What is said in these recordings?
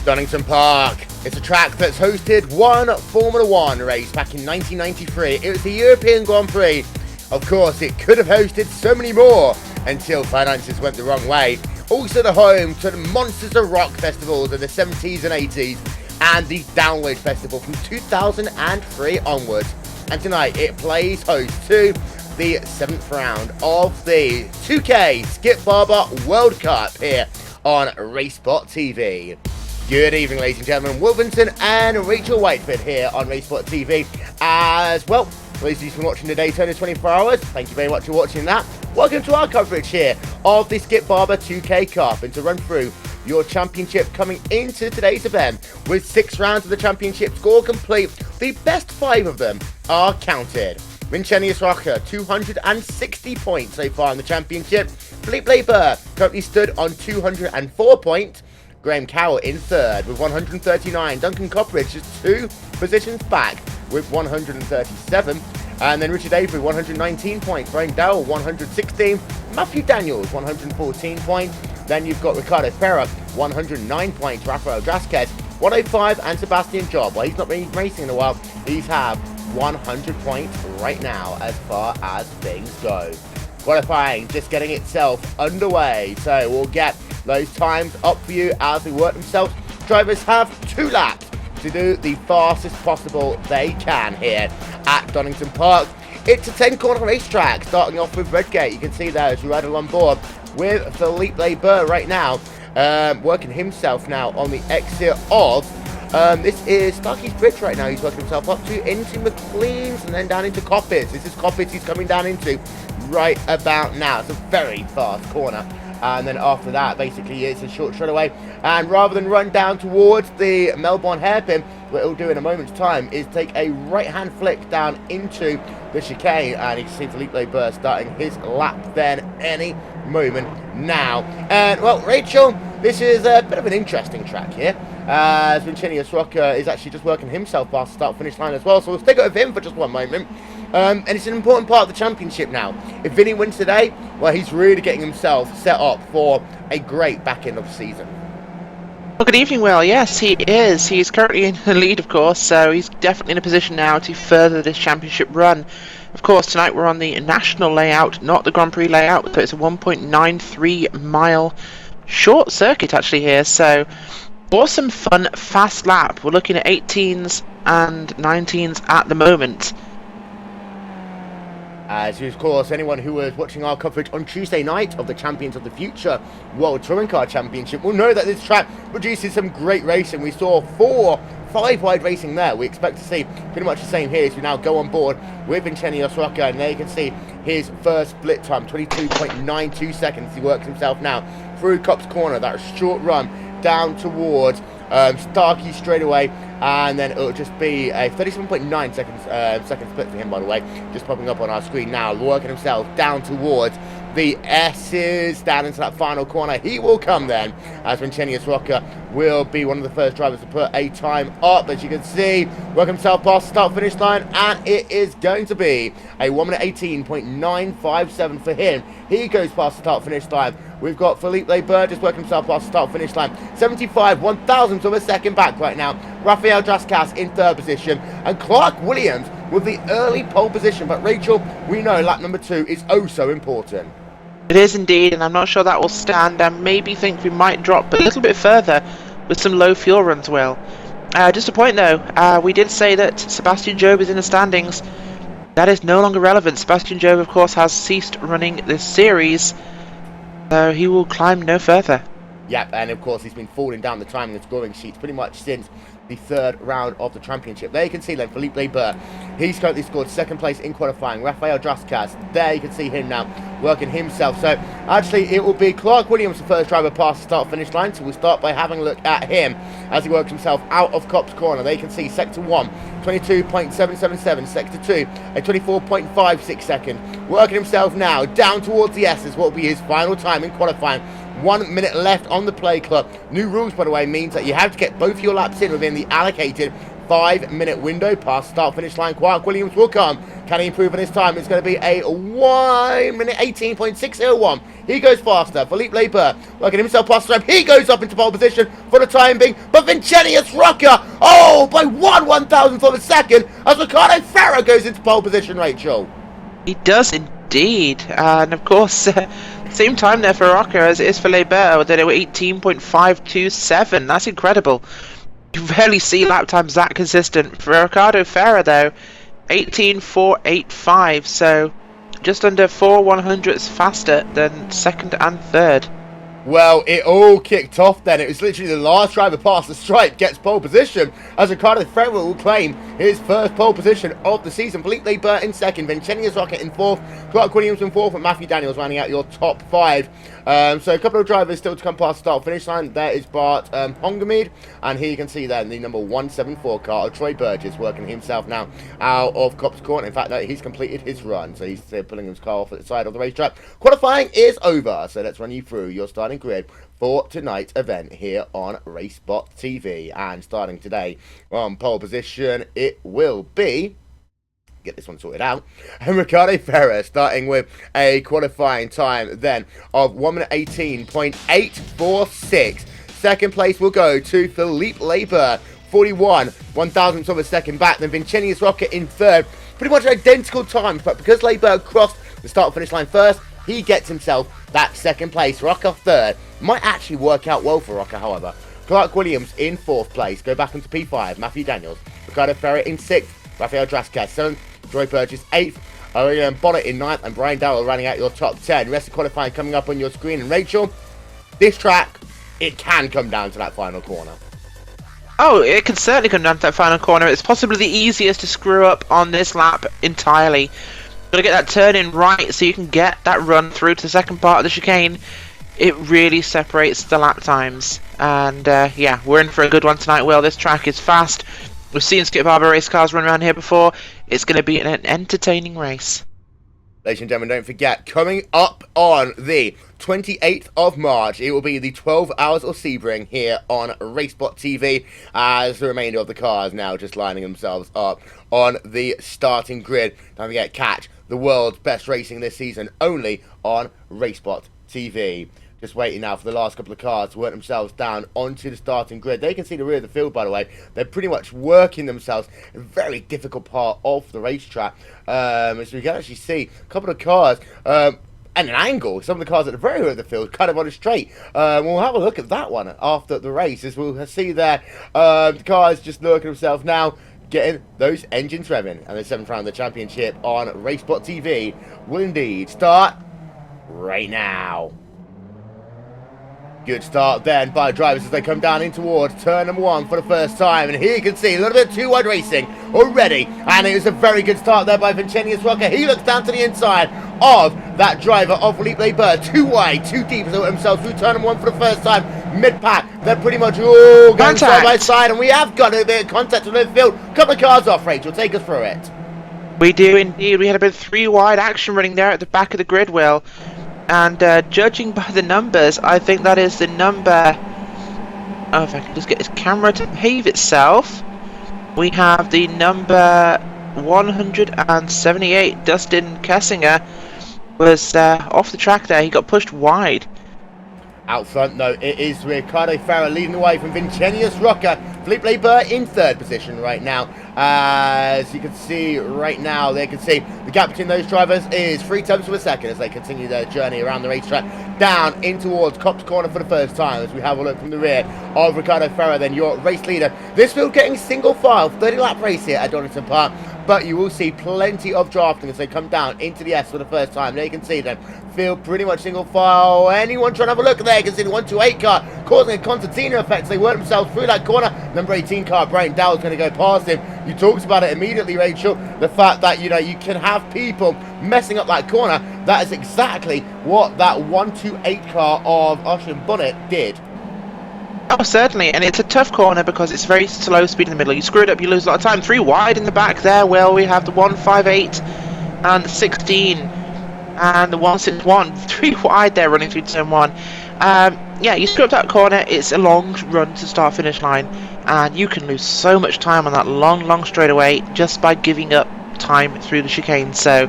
Donington Park. It's a track that's hosted one Formula One race back in 1993. It was the European Grand Prix. Of course, it could have hosted so many more until finances went the wrong way. Also the home to the Monsters of Rock festivals in the 70s and 80s and the Download Festival from 2003 onwards. And tonight it plays host to the 7th round of the 2K Skip Barber World Cup here on RaceSpotTV. Good evening, ladies and gentlemen. Wilkinson and Rachel Whiteford here on RaceSpotTV as well. Those of you who've been watching the Daytona 24 hours, thank you very much for watching that. Welcome to our coverage here of the Skip Barber 2K Cup and to run through your championship coming into today's event with 6 rounds of the championship score complete. The best 5 of them are counted. Vincenzo Rocca, 260 points so far in the championship. Felipe Burr currently stood on 204 points. Graham Cowell in 3rd with 139. Duncan Copperidge is 2 positions back with 137. And then Richard Avery, 119 points. Brian Dowell, 116. Matthew Daniels, 114 points. Then you've got Ricardo Ferrer, 109 points. Rafael Drasquez, 105. And Sebastian Job, well, he's not been racing in a while. He's have 100 points right now as far as things go. Qualifying just getting itself underway. So we'll get those times up for you as they work themselves. Drivers have 2 laps to do the fastest possible they can here at Donington Park. It's a 10-corner racetrack, starting off with Redgate. You can see there as we ride along board with Felipe Burr right now, working himself now on the exit of, this is Starkey's Bridge right now. He's working himself up to into McLean's and then down into Coppets. This is Coppets he's coming down into right about now. It's a very fast corner. And then after that, basically, it's a short straight away. And rather than run down towards the Melbourne hairpin, what it'll do in a moment's time is take a right-hand flick down into the chicane. And you can see Felipe Burr starting his lap then any moment now. And, well, Rachel, this is a bit of an interesting track here. As Vincenzo Rocca is actually just working himself past the start-finish line as well. So we'll stick it with him for just one moment. And it's an important part of the championship now. If Vinny wins today, well, he's really getting himself set up for a great back end of the season. Well, good evening, Will. Yes, he is. He's currently in the lead, of course, so he's definitely in a position now to further this championship run. Of course, tonight we're on the national layout, not the Grand Prix layout, so it's a 1.93 mile short circuit actually here, so awesome, fun, fast lap. We're looking at 18s and 19s at the moment. As of course, anyone who was watching our coverage on Tuesday night of the Champions of the Future World Touring Car Championship will know that this track produces some great racing. We saw 5 wide racing there. We expect to see pretty much the same here as we now go on board with Vincenzo Rocca, and there you can see his first split time, 22.92 seconds. He works himself now through Cops Corner, that short run down towards Starkey straight away, and then it'll just be a 37.9 second split for him, by the way, just popping up on our screen now, working himself down towards the S's, down into that final corner. He will come then, as Vincenzo Rocca will be one of the first drivers to put a time up, as you can see, work himself past the start-finish line, and it is going to be a 1 minute 18.957 for him. He goes past the start-finish line. We've got Felipe Burr just working himself past the start-finish line. 75 1,000ths of a second back right now. Rafael Drasquez in 3rd position. And Clark Williams with the early pole position. But Rachel, we know lap number 2 is oh so important. It is indeed, and I'm not sure that will stand. I maybe think we might drop a little bit further with some low fuel runs, Will. Just a point though, we did say that Sebastian Job is in the standings. That is no longer relevant. Sebastian Job, of course, has ceased running this series. So he will climb no further. Yep, and of course he's been falling down the timing and scoring sheets pretty much since the 3rd round of the championship. There you can see then Felipe Burr. He's currently scored 2nd place in qualifying. Rafael Drasquez, there you can see him now working himself. So actually it will be Clark Williams, the first driver past the start-finish line. So we'll start by having a look at him as he works himself out of Cops Corner. There you can see Sector 1, 22.777. Sector 2, a 24.56 second. Working himself now down towards the S's, what will be his final time in qualifying. 1 minute left on the play clock. New rules, by the way, means that you have to get both your laps in within the allocated 5-minute window past start finish line. Quark Williams will come. Can he improve on his time? It's going to be a 1 minute 18.601. He goes faster. Philippe Labour working himself past the He goes up into pole position for the time being. But Vincentius Rocca, by 1/1000th of a second as Ricardo Ferrer goes into pole position, Rachel. He does indeed. And of course, same time there for Rocca as it is for Labour. They were 18.527. That's incredible. You rarely see lap times that consistent. For Ricardo Ferrer, though, 18.485, so just under 4/100ths faster than second and third. Well, it all kicked off then. It was literally the last driver past the stripe gets pole position as Ricardo Ferrer will claim his first pole position of the season. Philippe Labour in second, Vincentius Rocca in fourth, Clark Williams in fourth, and Matthew Daniels rounding out your top five. So a couple of drivers still to come past the start finish line. There is Bart Hongamede, and here you can see then the number 174 car of Troy Burgess working himself now out of Copse Corner. In fact, he's completed his run, so he's pulling his car off at the side of the racetrack. Qualifying is over, so let's run you through your starting grid for tonight's event here on RaceSpotTV. And starting today on pole position, it will be, get this one sorted out, and Ricardo Ferrer starting with a qualifying time then of 1 minute 18.846. Second place will go to Philippe Labour, 41/1000ths of a second back. Then Vincentius Rocca in third, pretty much identical times, but because Labour crossed the start finish line first, he gets himself that second place. Rocca third. Might actually work out well for Rocca, however. Clark Williams in fourth place. Go back into P5. Matthew Daniels. Ricardo Ferrer in sixth. Rafael Drasca seventh. Troy Burgess eighth. Owen Bonnet in ninth. And Brian Darrell running out your top 10. Rest of qualifying coming up on your screen. And Rachel, this track, it can come down to that final corner. Oh, it can certainly come down to that final corner. It's possibly the easiest to screw up on this lap entirely. Gotta get that turn in right so you can get that run through to the second part of the chicane. It really separates the lap times. And yeah, we're in for a good one tonight, Will. This track is fast. We've seen Skip Barber race cars run around here before. It's going to be an entertaining race. Ladies and gentlemen, don't forget, coming up on the 28th of March, it will be the 12 Hours of Sebring here on RaceSpotTV, as the remainder of the cars now just lining themselves up on the starting grid. Don't forget, catch the world's best racing this season only on RaceSpotTV. Just waiting now for the last couple of cars to work themselves down onto the starting grid. They can see the rear of the field, by the way. They're pretty much working themselves in a very difficult part of the racetrack. As we can actually see a couple of cars at an angle. Some of the cars at the very rear of the field kind of on a straight. We'll have a look at that one after the race, as we'll see there the cars just looking themselves now, getting those engines revving. And the 7th round of the championship on RaceSpotTV will indeed start right now. Good start then by drivers as they come down in towards turn number 1 for the first time. And here you can see a little bit too wide racing already. And it was a very good start there by Vincentius Rocca. He looks down to the inside of that driver of Philippe Labour. Too wide, too deep as they work themselves through turn number 1 for the first time. Mid-pack, they're pretty much all going side by side. And we have got a bit of contact with the midfield. A couple of cars off, Rachel. Take us through it. We do indeed. We had a bit of 3 wide action running there at the back of the grid, Will. And judging by the numbers, I think that is the number... Oh, if I can just get this camera to behave itself. We have the number 178. Dustin Kessinger was off the track there. He got pushed wide. Out front, though, it is Ricardo Ferrer leading the way from Vincentius Rocca. Philippe Labour in third position right now. As you can see right now, they can see the gap between those drivers is 3 tenths of a second as they continue their journey around the racetrack down in towards Copse Corner for the first time. As we have a look from the rear of Ricardo Ferrer, then your race leader. This field getting single file, 30-lap race here at Donington Park. But you will see plenty of drafting as they come down into the S for the first time. There you can see them. Field pretty much single file. Anyone trying to have a look there, you can see the 128 car causing a concertina effect as they work themselves through that corner. Number 18 car, Brian Dowell's going to go past him. You talked about it immediately, Rachel. The fact that, you know, you can have people messing up that corner. That is exactly what that 128 car of Ocean Bonnet did. Oh, certainly, and it's a tough corner because it's very slow speed in the middle. You screw it up, you lose a lot of time. 3 wide in the back there. Well, we have the 158 and the 16 and the 161. 3 wide there running through turn 1. yeah, you screw up that corner, it's a long run to start finish line, and you can lose so much time on that long straightaway just by giving up time through the chicane. So,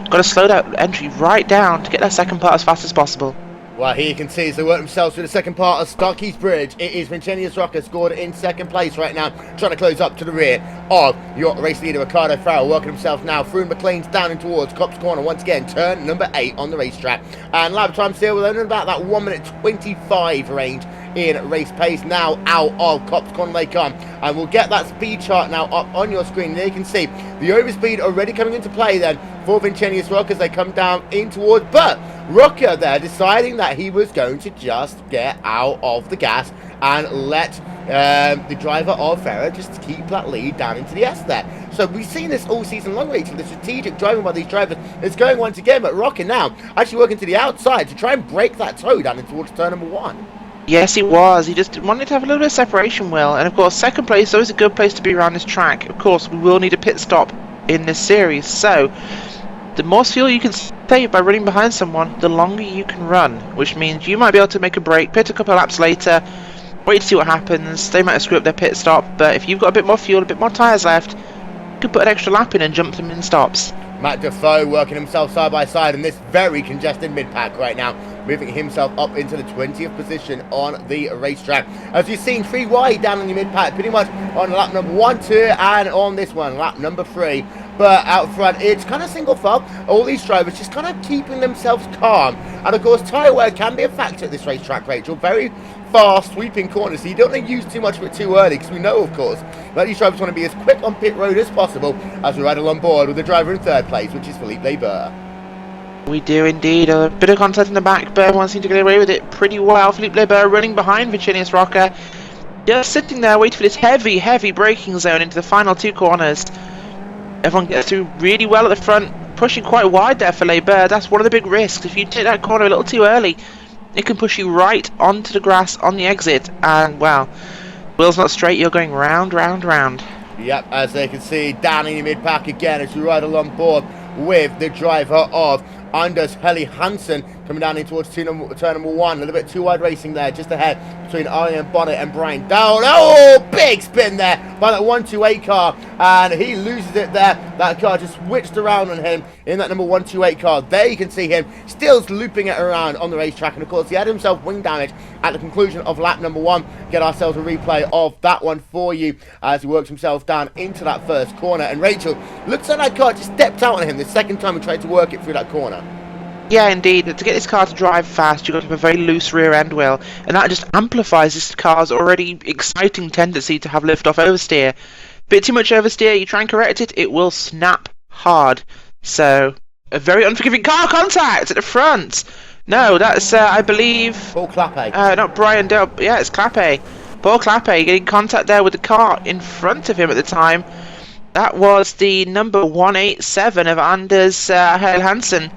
got to slow that entry right down to get that second part as fast as possible. Well, here you can see as they work themselves through the second part of Starkey's Bridge. It is Vincenius Rocker scored in second place right now, trying to close up to the rear of your race leader, Ricardo Farrell, working himself now through McLean's down in towards Copse Corner once again, turn number 8 on the racetrack. And lap time still within about that 1 minute 25 range in race pace. Now out of Copse Corner they come, and we'll get that speed chart now up on your screen. There you can see the overspeed already coming into play then for Vincenius Rocker as they come down in towards, but Rocker there deciding that he was going to just get out of the gas and let the driver of Ferrer just keep that lead down into the S there. So we've seen this all season long, Rachel. The strategic driving by these drivers is going once again, but Rocker now actually working to the outside to try and break that toe down in towards turn number 1. Yes, he was. He just wanted to have a little bit of separation, Will. And of course, second place is always a good place to be around this track. Of course, we will need a pit stop in this series. So, the more fuel you can save by running behind someone, the longer you can run. Which means you might be able to make a break, pit a couple of laps later, wait to see what happens. They might have screwed up their pit stop. But if you've got a bit more fuel, a bit more tyres left, you could put an extra lap in and jump them in stops. Matt Defoe working himself side by side in this very congested mid-pack right now, moving himself up into the 20th position on the racetrack. As you've seen, 3 wide down in the mid-pack, pretty much on lap number 1, 2, and on this one, lap number 3. But out front, it's kind of single file. All these drivers just kind of keeping themselves calm. And of course, tyre wear can be a factor at this racetrack, Rachel. Very fast sweeping corners, so you don't want to use too much of it too early, because we know, of course, that these drivers want to be as quick on pit road as possible as we ride along board with the driver in third place, which is Philippe Leber. We do indeed. A bit of contact in the back, but everyone seemed to get away with it pretty well. Philippe Leber running behind Vincenius Rocker, just sitting there waiting for this heavy braking zone into the final 2 corners. Everyone gets through really well at the front, pushing quite wide there for Leber. That's one of the big risks. If you take that corner a little too early, it can push you right onto the grass on the exit, and well, wheel's not straight, you're going round. Yep, as they can see, down in the mid-pack again as we ride along board with the driver of Anders Helly Hansen coming down in towards turn number 1. A little bit too wide racing there, just ahead between Arjen Bonnet and Brian Dowd. Oh, big spin there by that 128 car, and he loses it there. That car just switched around on him in that number 128 car. There you can see him still looping it around on the racetrack, and of course he had himself wing damage at the conclusion of lap number 1. Get ourselves a replay of that one for you as he works himself down into that first corner. And Rachel, looks like that car just stepped out on him the second time he tried to work it through that corner. Yeah, indeed. To get this car to drive fast, you've got to have a very loose rear end wheel, and that just amplifies this car's already exciting tendency to have lift-off oversteer. Bit too much oversteer, you try and correct it, it will snap hard. So, a very unforgiving car contact at the front. No, that's, I believe... Paul Clappe. Not Brian Dell. Yeah, it's Clappe. Paul Clappe getting contact there with the car in front of him at the time. That was the number 187 of Anders Helly Hansen.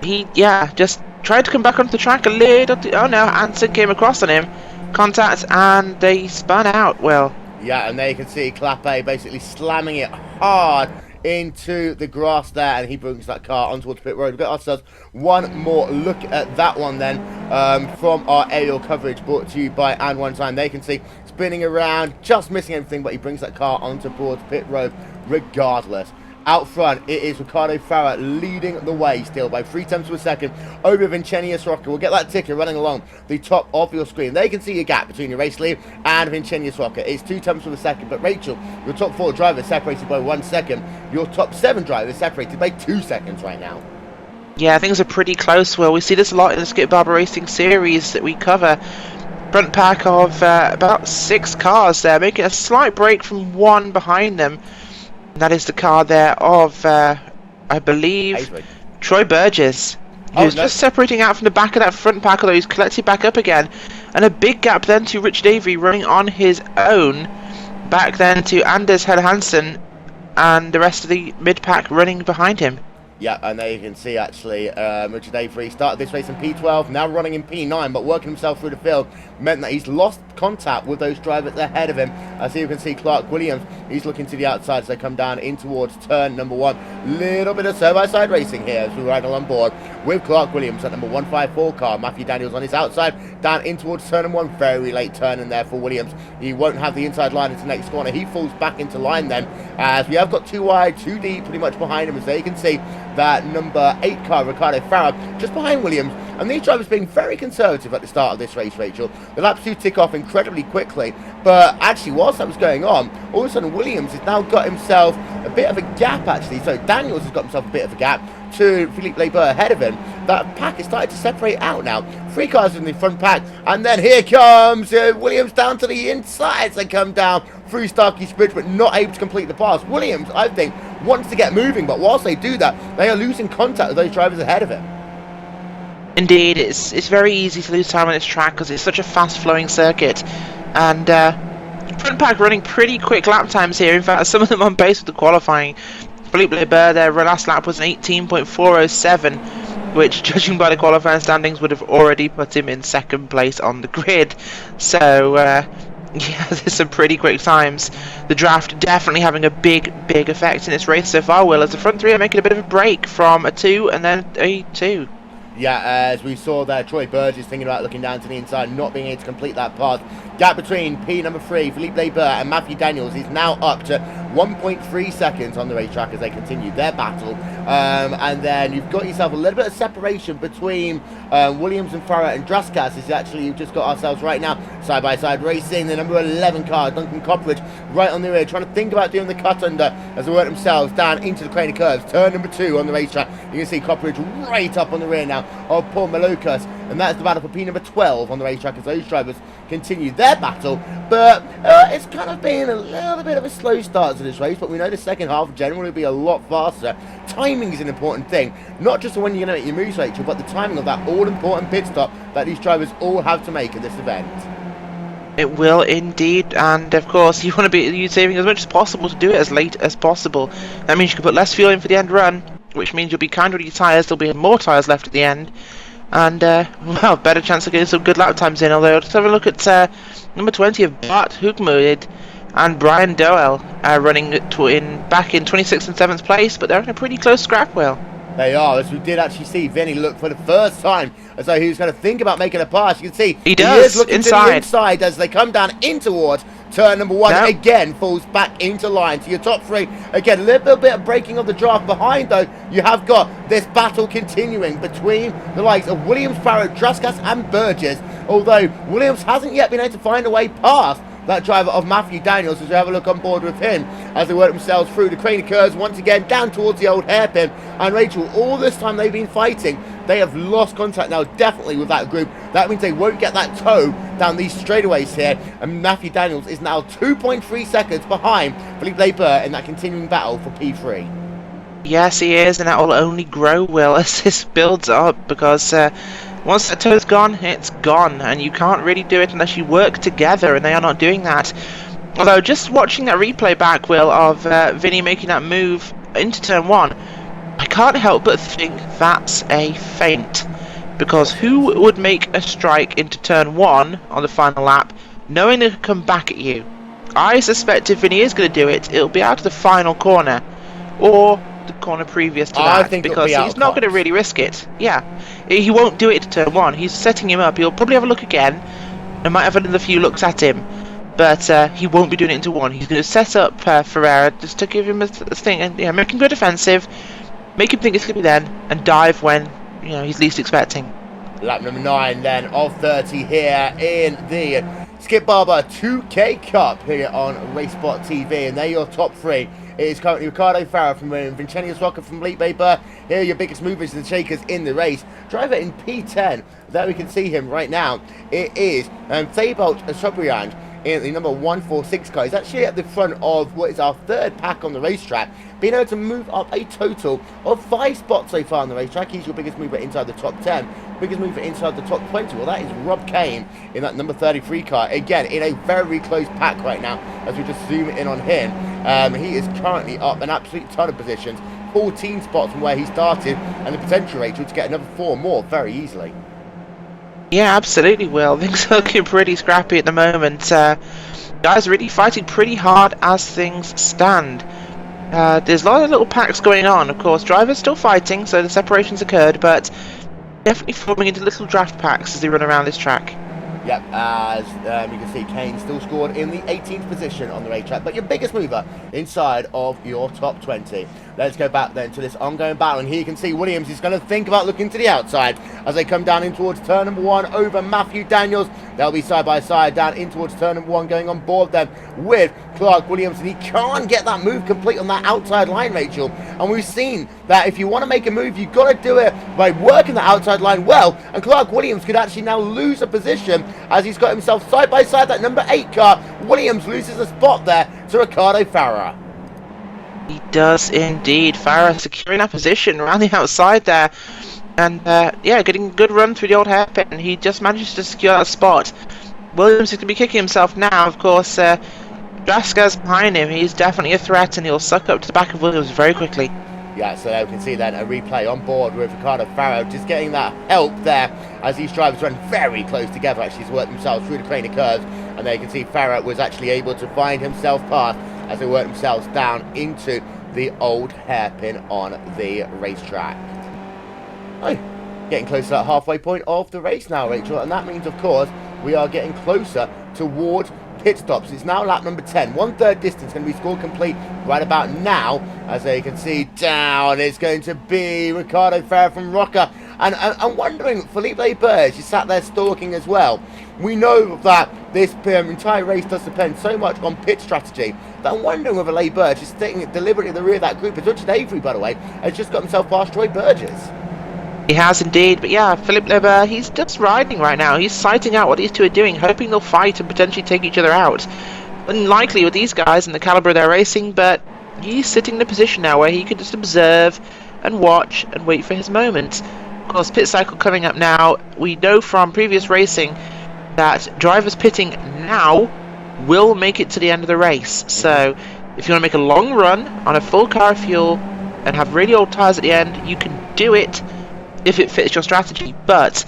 He, just tried to come back onto the track a little. Oh no, Hansen came across on him. Contact, and they spun out, Will. Yeah, and there you can see Clappe basically slamming it hard into the grass there, and he brings that car on towards pit road. We've got ourselves one more look at that one then from our aerial coverage brought to you by And One Time. There you can see spinning around, just missing everything, but he brings that car onto towards pit road regardless. Out front, it is Ricardo Farrell leading the way still by 0.3 of a second over Vincenius Rocker. We'll get that ticker running along the top of your screen. There you can see your gap between your race lead and Vincenius Rocker. It's 0.2 of a second, but Rachel, your top 4 drivers separated by 1 second. Your top 7 drivers separated by 2 seconds right now. Yeah, things are pretty close, Will. We see this a lot in the Skip Barber Racing series that we cover. Front pack of about 6 cars there, making a slight break from one behind them. And that is the car there of, I believe, Avery. Troy Burgess. Who's just separating out from the back of that front pack, although he's collected back up again. And a big gap then to Richard Avery running on his own. Back then to Anders Helly Hansen and the rest of the mid-pack running behind him. Yeah, and there you can see actually Richard Avery started this race in P12, now running in P9, but working himself through the field meant that he's lost contact with those drivers ahead of him. As you can see, Clark Williams, he's looking to the outside as they come down in towards turn number 1. Little bit of side-by-side racing here as we ride on board with Clark Williams at number 154 car. Matthew Daniels on his outside, down in towards turn number 1. Very late turn in there for Williams. He won't have the inside line into the next corner. He falls back into line then, as we have got 2 wide, 2 deep pretty much behind him, as they can see that number 8 car, Ricardo Farah, just behind Williams. And these drivers being very conservative at the start of this race, Rachel. The laps do tick off incredibly quickly, but actually whilst that was going on, all of a sudden Williams has now got himself a bit of a gap actually. So Daniels has got himself a bit of a gap to Philippe Leber ahead of him. That pack is starting to separate out now. 3 cars in the front pack, and then here comes Williams down to the inside as they come down through Starkey's Bridge, but not able to complete the pass. Williams, I think, wants to get moving, but whilst they do that, they are losing contact with those drivers ahead of him. Indeed, it's very easy to lose time on this track because it's such a fast-flowing circuit, and front pack running pretty quick lap times here. In fact, some of them on pace with the qualifying. Philippe Leber, their last lap was an 18.407, which, judging by the qualifying standings, would have already put him in second place on the grid. So, yeah, there's some pretty quick times. The draft definitely having a big effect in this race so far, Will, as the front 3 are making a bit of a break from a 2 and then a 2. Yeah, as we saw there, Troy Burgess thinking about looking down to the inside, not being able to complete that pass. Gap between P number 3, Philippe Leber, and Matthew Daniels is now up to 1.3 seconds on the racetrack as they continue their battle. And then you've got yourself a little bit of separation between Williams and Farah and Draskas. Is actually, you've just got ourselves right now side-by-side racing. The number 11 car, Duncan Copperidge, right on the rear, trying to think about doing the cut under as they work themselves down into the crane of curves. Turn number 2 on the racetrack. You can see Copperidge right up on the rear now of Paul Malokas, and that's the battle for P number 12 on the racetrack as those drivers continue their battle. But it's kind of been a little bit of a slow start to this race, but we know the second half generally will be a lot faster. Timing is an important thing, not just when you're going to make your moves, Rachel, but the timing of that all-important pit stop that these drivers all have to make in this event. It will indeed, and of course you want to be saving as much as possible to do it as late as possible. That means you can put less fuel in for the end run, which means you'll be kinder on your tyres. There'll be more tyres left at the end, and well, better chance of getting some good lap times in. Although, let's have a look at number 20 of Bart Hoogmoed and Brian Doel running back in 26th and 7th place, but they're in a pretty close scrap, Will. They are, as we did actually see Vinny look for the first time as though he was going to think about making a pass. You can see he is looking inside. To the inside as they come down in towards turn number 1. Nope. Again falls back into line to your top 3. Again, a little bit of breaking of the draft behind, though. You have got this battle continuing between the likes of Williams, Farrow, Draskas and Burgess, although Williams hasn't yet been able to find a way past that driver of Matthew Daniels, as we have a look on board with him as they work themselves through the crane of curves once again down towards the old hairpin. And Rachel, all this time they've been fighting, they have lost contact now definitely with that group. That means they won't get that toe down these straightaways here, and Matthew Daniels is now 2.3 seconds behind Philippe Leber in that continuing battle for P3. Yes, he is, and that will only grow, Will, as this builds up, because once that toe's gone, it's gone, and you can't really do it unless you work together, and they are not doing that. Although, just watching that replay back, Will, of Vinny making that move into turn 1, I can't help but think that's a feint. Because who would make a strike into turn 1 on the final lap, knowing they could come back at you? I suspect if Vinny is going to do it, it'll be out of the final corner, or the corner previous to that, because he's not going to really risk it. Yeah, he won't do it to turn 1. He's setting him up. He'll probably have a look again, and might have another few looks at him, but he won't be doing it into 1. He's going to set up Ferreira just to give him a thing, and make him go defensive, make him think it's going to be then, and dive when he's least expecting. Lap number 9 then of 30 here in the Skip Barber 2K Cup here on RaceSpotTV, and they're your top 3. It is currently Ricardo Farah from Vincennes Rocket from Philippe Leber. Here are your biggest movers and shakers in the race. Driver in P10, there we can see him right now. It is Theobald Sobriand in the number 146 car. He's actually at the front of what is our 3rd pack on the racetrack, being able to move up a total of 5 spots so far on the racetrack. He's your biggest mover inside the top 10. Biggest mover inside the top 20. Well, that is Rob Kane in that number 33 car. Again, in a very close pack right now as we just zoom in on him. He is currently up an absolute ton of positions. 14 spots from where he started, and the potential, Rachel, to get another 4 more very easily. Yeah, absolutely, Will. Things are looking pretty scrappy at the moment. Guys really fighting pretty hard as things stand. There's a lot of little packs going on. Of course, drivers still fighting, so the separations occurred, but definitely forming into little draft packs as they run around this track. Yep, as you can see, Kane still scored in the 18th position on the racetrack, but your biggest mover inside of your top 20. Let's go back then to this ongoing battle, and here you can see Williams is going to think about looking to the outside as they come down in towards turn number 1 over Matthew Daniels. They'll be side by side down in towards turn number 1, going on board then with Clark Williams, and he can't get that move complete on that outside line, Rachel. And we've seen that if you want to make a move, you've got to do it by working the outside line well, and Clark Williams could actually now lose a position as he's got himself side by side that number 8 car. Williams loses a spot there to Ricardo Farah. He does indeed. Farah securing that position around the outside there. And yeah, getting a good run through the old hairpin. He just manages to secure that spot. Williams is going to be kicking himself now. Of course, Draska's behind him. He's definitely a threat, and he'll suck up to the back of Williams very quickly. Yeah, so you can see then a replay on board with Ricardo Farah just getting that help there as these drivers run very close together. Actually, he's worked themselves through the plane of curves, and there you can see Farah was actually able to find himself past as they work themselves down into the old hairpin on the racetrack. Oh, getting close to that halfway point of the race now, Rachel, and that means, of course, we are getting closer towards pit stops. It's now lap number 10. 1/3 distance going to be scored complete right about now. As you can see, down it's going to be Ricardo Farah from Rocker. And I'm wondering, Felipe Burge is sat there stalking as well. We know that this entire race does depend so much on pit strategy that I'm wondering whether Le Burge is sitting deliberately at the rear of that group. As Richard Avery, by the way, has just got himself past Troy Burgess. He has indeed, but yeah, Philip Leber, he's just riding right now. He's sighting out what these two are doing, hoping they'll fight and potentially take each other out. Unlikely with these guys and the caliber they're racing, but he's sitting in a position now where he can just observe and watch and wait for his moment. Of course, pit cycle coming up now. We know from previous racing that drivers pitting now will make it to the end of the race. So if you want to make a long run on a full car of fuel and have really old tyres at the end, you can do it if it fits your strategy, but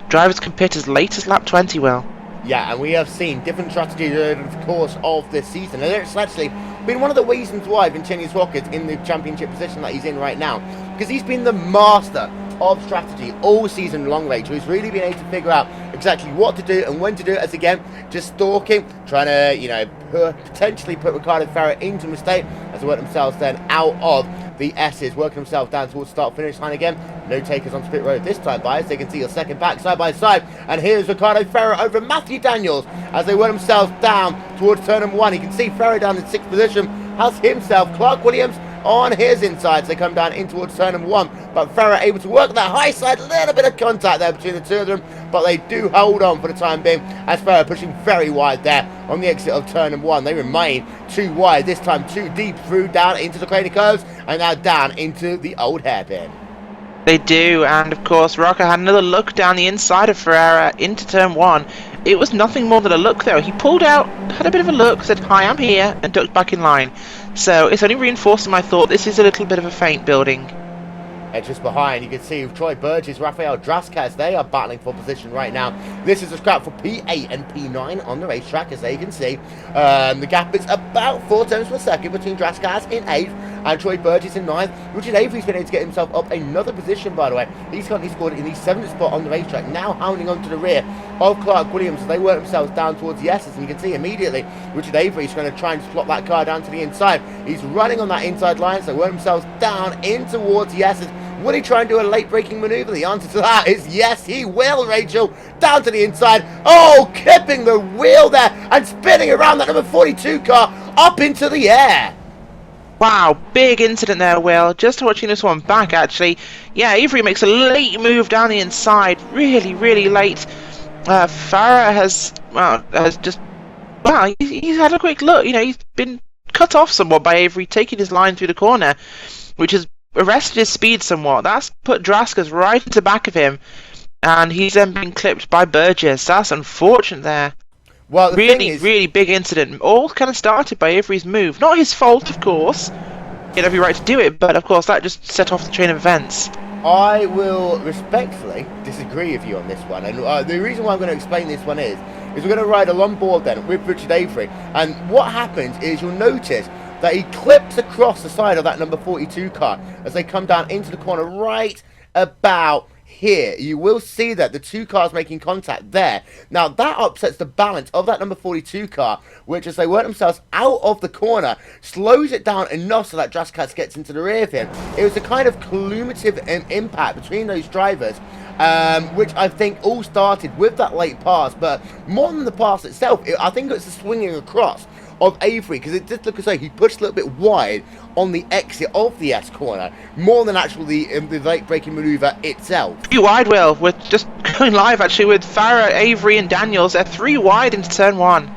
drivers can pit as late as lap 20 will. Yeah, and we have seen different strategies over the course of this season, and it's actually been one of the reasons why Vincennes Rockets in the championship position that he's in right now, because he's been the master of strategy all season long, Rachel. He's really been able to figure out exactly what to do and when to do it, as again, just stalking, trying to, you know, potentially put Ricardo Farah into a mistake as they work themselves then out of the S's, working themselves down towards the start-finish line again. No takers on pit road this time, guys. They can see a second pack side by side, and here's Ricardo Farah over Matthew Daniels as they work themselves down towards turn number 1. You can see Farah down in 6th position, has himself Clark Williams on his insides. They come down in towards turn number 1, but Farah able to work that high side. A little bit of contact there between the two of them, but they do hold on for the time being as Farah pushing very wide there on the exit of turn number 1. They remain too wide, this time too deep through down into the crater curves, and now down into the old hairpin. They do, and of course Rocker had another look down the inside of Ferreira into turn 1. It was nothing more than a look though. He pulled out, had a bit of a look, said hi, I'm here, and ducked back in line. So it's only reinforcing my thought this is a little bit of a feint building. And just behind, you can see Troy Burgess, Rafael Draskas, they are battling for position right now. This is a scrap for P8 and P9 on the racetrack, as they can see. The gap is about 4 turns per second between Draskas in 8th and Troy Burgess in 9th. Richard Avery's been able to get himself up another position, by the way. He's currently scored in the 7th spot on the racetrack, now hounding onto the rear of Clark Williams as they work themselves down towards the S's. And you can see immediately Richard Avery's going to try and plot that car down to the inside. He's running on that inside line, so they work themselves down in towards the S's. Will he try and do a late braking maneuver? The answer to that is yes, he will, Rachel. Down to the inside. Oh, clipping the wheel there and spinning around that number 42 car up into the air. Wow, big incident there, Will. Just watching this one back, actually. Yeah, Avery makes a late move down the inside. Really, really late. Farah has just... Wow, he's had a quick look. You know, he's been cut off somewhat by Avery taking his line through the corner, which has arrested his speed somewhat. That's put Draskas right into the back of him, and he's then been clipped by Burgess. That's unfortunate there. Well, the really big incident. All kind of started by Avery's move. Not his fault, of course. He had every right to do it, but of course that just set off the chain of events. I will respectfully disagree with you on this one, and the reason why I'm going to explain this one is we're going to ride along board then with Richard Avery, and what happens is you'll notice that he clips across the side of that number 42 car as they come down into the corner right about here. You will see that the two cars making contact there. Now that upsets the balance of that number 42 car, which as they work themselves out of the corner slows it down enough so that Draskas gets into the rear of him. It was a kind of cumulative impact between those drivers, which I think all started with that late pass, but more than the pass itself, I think it's the swinging across of Avery, because it did look as though he pushed a little bit wide on the exit of the S corner, more than actually the late braking manoeuvre itself. 3 wide, Will. We're just going live actually with Farah, Avery and Daniels. They're 3 wide into turn 1.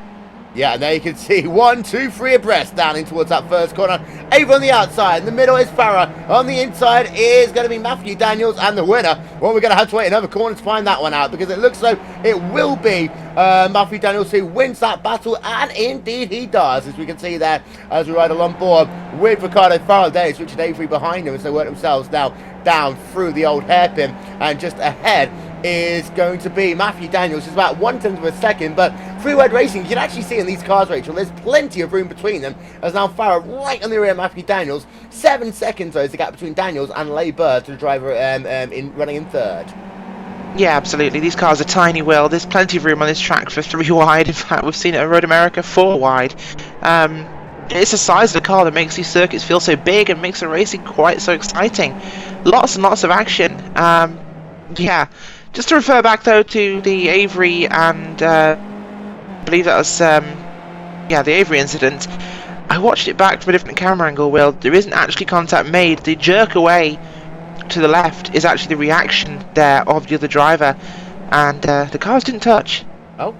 Yeah, and there you can see 1, 2, 3 abreast down in towards that first corner. Avery on the outside, in the middle is Farah. On the inside is going to be Matthew Daniels, and the winner, well, we're going to have to wait another corner to find that one out, because it looks like it will be Matthew Daniels who wins that battle, and indeed he does, as we can see there as we ride along board with Ricardo Farah. There is Richard Avery behind him as they work themselves now down through the old hairpin, and just ahead is going to be Matthew Daniels. It's about 1/10 of a second, but three-wide racing, you can actually see in these cars, Rachel, there's plenty of room between them, as now Farah right on the rear of Matthew Daniels. 7 seconds though is the gap between Daniels and Leigh Bird to the driver running in third. Yeah, absolutely. These cars are tiny, Will. There's plenty of room on this track for 3 wide. In fact, we've seen it at Road America 4 wide. It's the size of the car that makes these circuits feel so big and makes the racing quite so exciting. Lots and lots of action. Yeah. Just to refer back though to the Avery and I believe that was yeah, the Avery incident. I watched it back from a different camera angle, Will. There isn't actually contact made. The jerk away to the left is actually the reaction there of the other driver, and the cars didn't touch. Oh,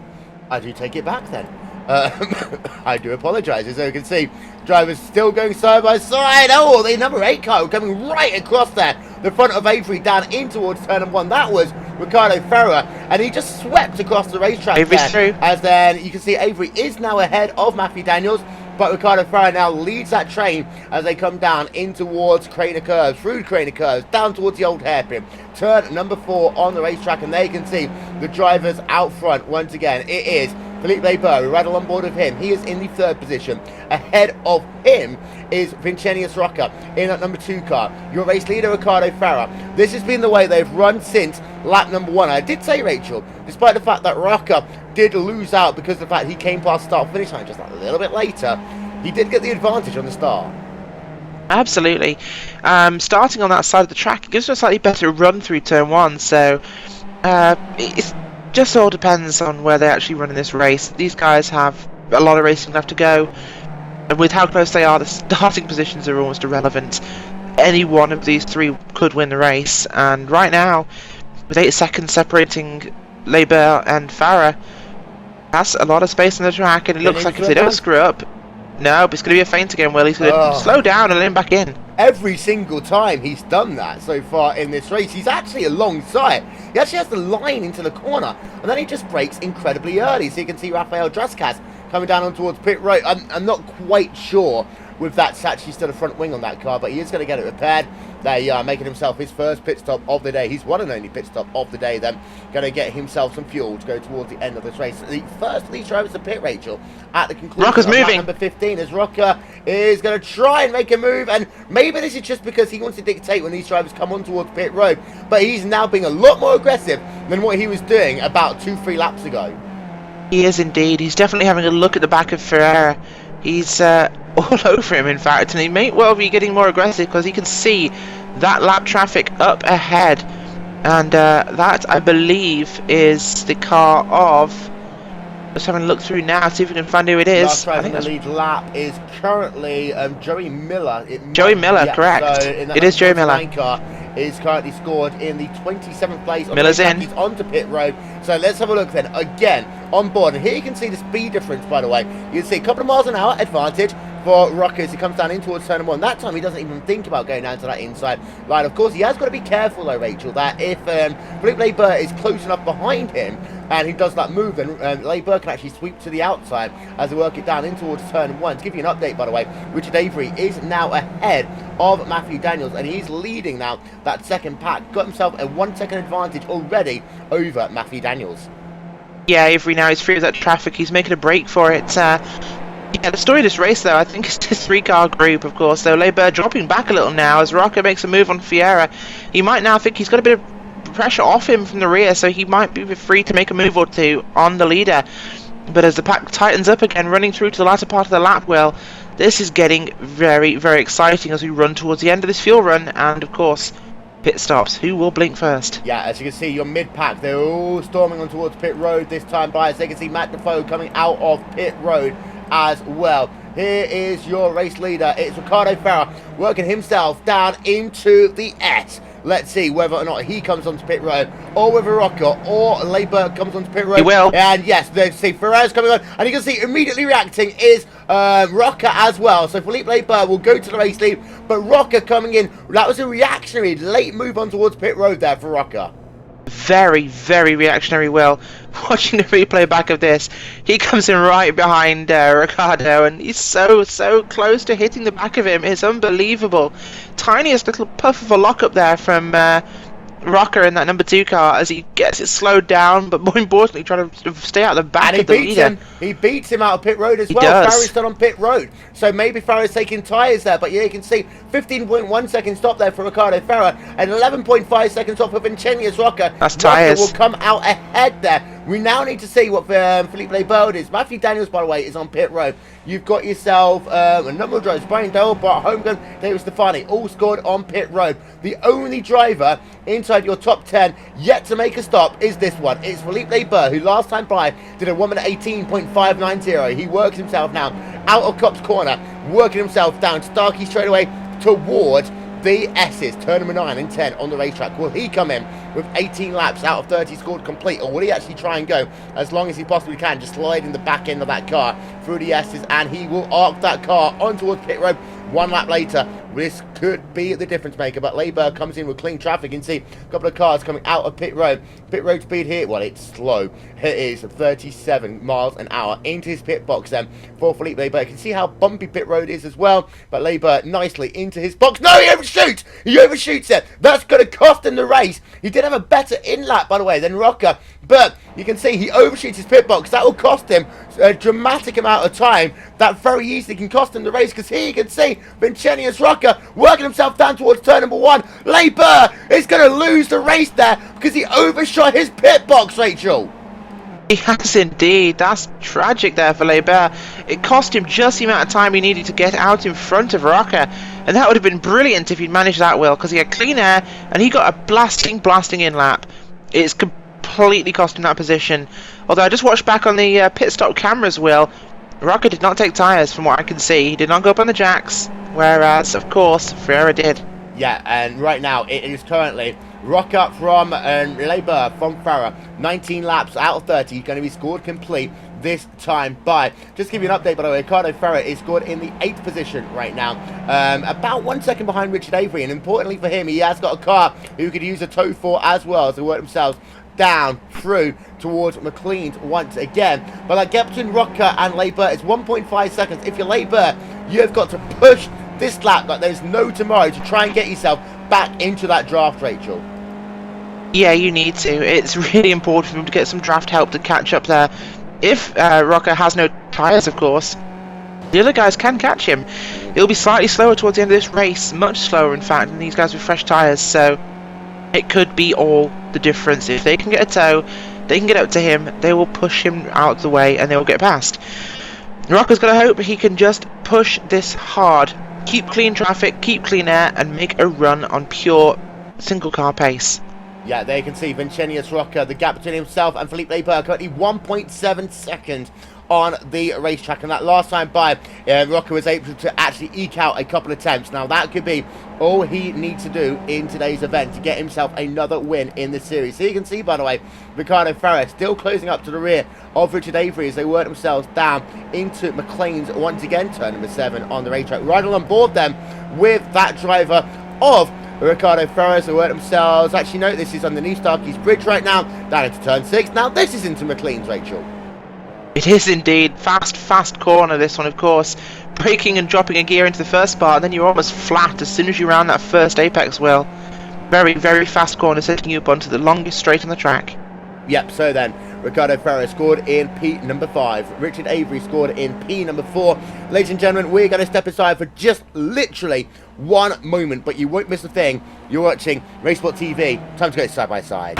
I do take it back then. I do apologise. As you can see, drivers still going side by side. Oh, the number 8 car coming right across there, the front of Avery down in towards turn 1. That was Ricardo Farah, and he just swept across the racetrack Avery's there. through. As then you can see Avery is now ahead of Matthew Daniels, but Ricardo Farah now leads that train as they come down in towards Craner Curves, through Craner Curves, down towards the old hairpin. Turn number 4 on the racetrack, and there you can see the drivers out front once again. It is Philippe Leibert, we're right on board with him. He is in the 3rd position. Ahead of him is Vincenius Rocca in that number 2 car. Your race leader, Ricardo Farah. This has been the way they've run since lap number 1. I did say, Rachel, despite the fact that Rocca did lose out because of the fact he came past start-finish line just a little bit later, he did get the advantage on the start. Absolutely. Starting on that side of the track, it gives us a slightly better run through turn 1, so it's just all depends on where they actually run in this race. These guys have a lot of racing left to go, and with how close they are, the starting positions are almost irrelevant. Any one of these 3 could win the race, and right now, with 8 seconds separating Leibert and Farah, that's a lot of space on the track, and it looks like if they don't screw up, no, but it's going to be a feint again, Will. He's going to slow down and let him back in. Every single time he's done that so far in this race, he's actually alongside. He actually has the line into the corner, and then he just brakes incredibly early. So you can see Rafael Draskas coming down on towards pit road. I'm not quite sure with that's actually still a front wing on that car, but he is going to get it repaired. There you are, making himself his first pit stop of the day. His one and only pit stop of the day then. Going to get himself some fuel to go towards the end of this race. The first of these drivers to pit, Rachel, at the conclusion Rocca's of moving. lap number 15, as Rocca is going to try and make a move, and maybe this is just because he wants to dictate when these drivers come on towards pit road, but he's now being a lot more aggressive than what he was doing about 2-3 laps ago. He is indeed. He's definitely having a look at the back of Ferrara. He's all over him, in fact, and he may well be getting more aggressive because he can see that lap traffic up ahead, and that, I believe, is the car of... Let's have a look through now, see if we can find who it is. Last driver in the lead lap is currently Joey Miller. Joey Miller, yeah, correct. So it is Joey Miller. Car is currently scored in the 27th place. Miller's in. He's onto pit road. So let's have a look then. Again, on board. And here you can see the speed difference, by the way. You can see a couple of miles an hour advantage for Rocker as he comes down in towards turn 1. That time he doesn't even think about going down to that inside line. Of course, he has got to be careful though, Rachel, that if Philippe Labert is close enough behind him and he does that move, then Labert can actually sweep to the outside as they work it down in towards turn 1. To give you an update, by the way, Richard Avery is now ahead of Matthew Daniels, and he's leading now that second pack. Got himself a 1 second advantage already over Matthew Daniels. Yeah, Avery now is free of that traffic. He's making a break for it. Yeah, the story of this race, though, I think is this 3-car group, of course. So Labert dropping back a little now as Rocker makes a move on Fiera. He might now think he's got a bit of pressure off him from the rear, so he might be free to make a move or two on the leader. But as the pack tightens up again, running through to the latter part of the lap, well, this is getting very, very exciting as we run towards the end of this fuel run. And, of course, pit stops. Who will blink first? Yeah, as you can see, your mid-pack, they're all storming on towards pit road this time by. As they can see Matt Defoe coming out of pit road as well. Here is your race leader. It's Ricardo Ferrer working himself down into the S. Let's see whether or not he comes onto pit road, or whether Rocker or Labert comes onto pit road. He will. And yes, let's see Ferrer's coming on, and you can see immediately reacting is Rocker as well. So Philippe Labert will go to the race lead, but Rocker coming in. That was a reactionary late move on towards pit road there for Rocker. Very, very reactionary, Will. Watching the replay back of this, he comes in right behind Ricardo, and he's so close to hitting the back of him. It's unbelievable. Tiniest little puff of a lockup there from Rocker in that number 2 car as he gets it slowed down, but more importantly trying to stay out the back of the leader. He beats him out of pit road as He well. does. Farrell's still on pit road, so maybe Farrell's taking tyres there, but yeah, you can see 15.1 second stop there for Ricardo Ferrer and 11.5 second stop for Vincenius Rocker. That's tyres. Rocker will come out ahead there. We now need to see what Philippe Labert is. Matthew Daniels, by the way, is on pit road. You've got yourself a number of drivers. Brian Dole, Bart Holmgren, David Stefani, all scored on pit road. The only driver inside your top 10 yet to make a stop is this one. It's Philippe Labert, who last time by did a 1 minute 18.590. He works himself now out of Cop's corner, working himself down Starkey straight away towards the S's, turn number 9 and 10 on the racetrack. Will he come in with 18 laps out of 30 scored complete, or will he actually try and go as long as he possibly can, just sliding the back end of that car through the S's, and he will arc that car on towards pit road 1 lap later. This could be the difference maker, but Labert comes in with clean traffic. You can see a couple of cars coming out of pit road. Pit road speed here, well, it's slow. It is 37 miles an hour into his pit box then for Philippe Labert. You can see how bumpy pit road is as well, but Labert nicely into his box. No, he overshoots! He overshoots it. That's going to cost him the race. He did have a better in-lap, by the way, than Rocker, but you can see he overshoots his pit box. That will cost him a dramatic amount of time. That very easily can cost him the race, because here you can see Vincenius Rocker working himself down towards turn number 1. Labert is going to lose the race there because he overshot his pit box, Rachel. He has indeed. That's tragic there for Labert. It cost him just the amount of time he needed to get out in front of Rocker, and that would have been brilliant if he'd managed that, Will, because he had clean air and he got a blasting in lap. It's completely cost him that position. Although I just watched back on the pit stop cameras, Will, Rocker did not take tyres from what I can see. He did not go up on the jacks, whereas, of course, Ferreira did. Yeah, and right now it is currently Rocker from Labert from Ferrer. 19 laps out of 30, going to be scored complete this time by. Just to give you an update, by the way, Ricardo Ferrer is scored in the 8th position right now, about 1 second behind Richard Avery, and importantly for him, he has got a car who could use a tow for as well, so work themselves down through towards McLean's once again. But that gap between Rocker and Labert is 1.5 seconds. If you're Labert, you have got to push this lap like there's no tomorrow to try and get yourself back into that draft, Rachel. Yeah, you need to. It's really important for him to get some draft help to catch up there. If Rocker has no tyres, of course, the other guys can catch him. It'll be slightly slower towards the end of this race, much slower in fact, than these guys with fresh tyres, so it could be all the difference. If they can get a tow, they can get up to him, they will push him out of the way and they will get past. Rocker's got to hope he can just push this hard, keep clean traffic, keep clean air, and make a run on pure single car pace. Yeah, there you can see Vincenius Rocca, the gap between himself and Felipe Leber, currently 1.7 seconds on the racetrack. And that last time by, Rocca was able to actually eke out a couple of attempts. Now, that could be all he needs to do in today's event to get himself another win in this series. So you can see, by the way, Ricardo Ferrer still closing up to the rear of Richard Avery as they work themselves down into McLean's once again, turn number 7 on the racetrack. Right on board them with that driver of Ricardo Ferrer, who work themselves. Actually, no, this is on the New Starkeys Bridge right now, down into turn 6. Now, this is into McLean's, Rachel. It is indeed. Fast corner, this one, of course. Braking and dropping a gear into the first part, and then you're almost flat as soon as you round that first apex wheel. Very, very fast corner, setting you up onto the longest straight on the track. Yep, so then, Ricardo Ferrer scored in P number 5. Richard Avery scored in P number 4. Ladies and gentlemen, we're going to step aside for just literally one moment, but you won't miss a thing. You're watching RaceSpotTV. Time to go side by side.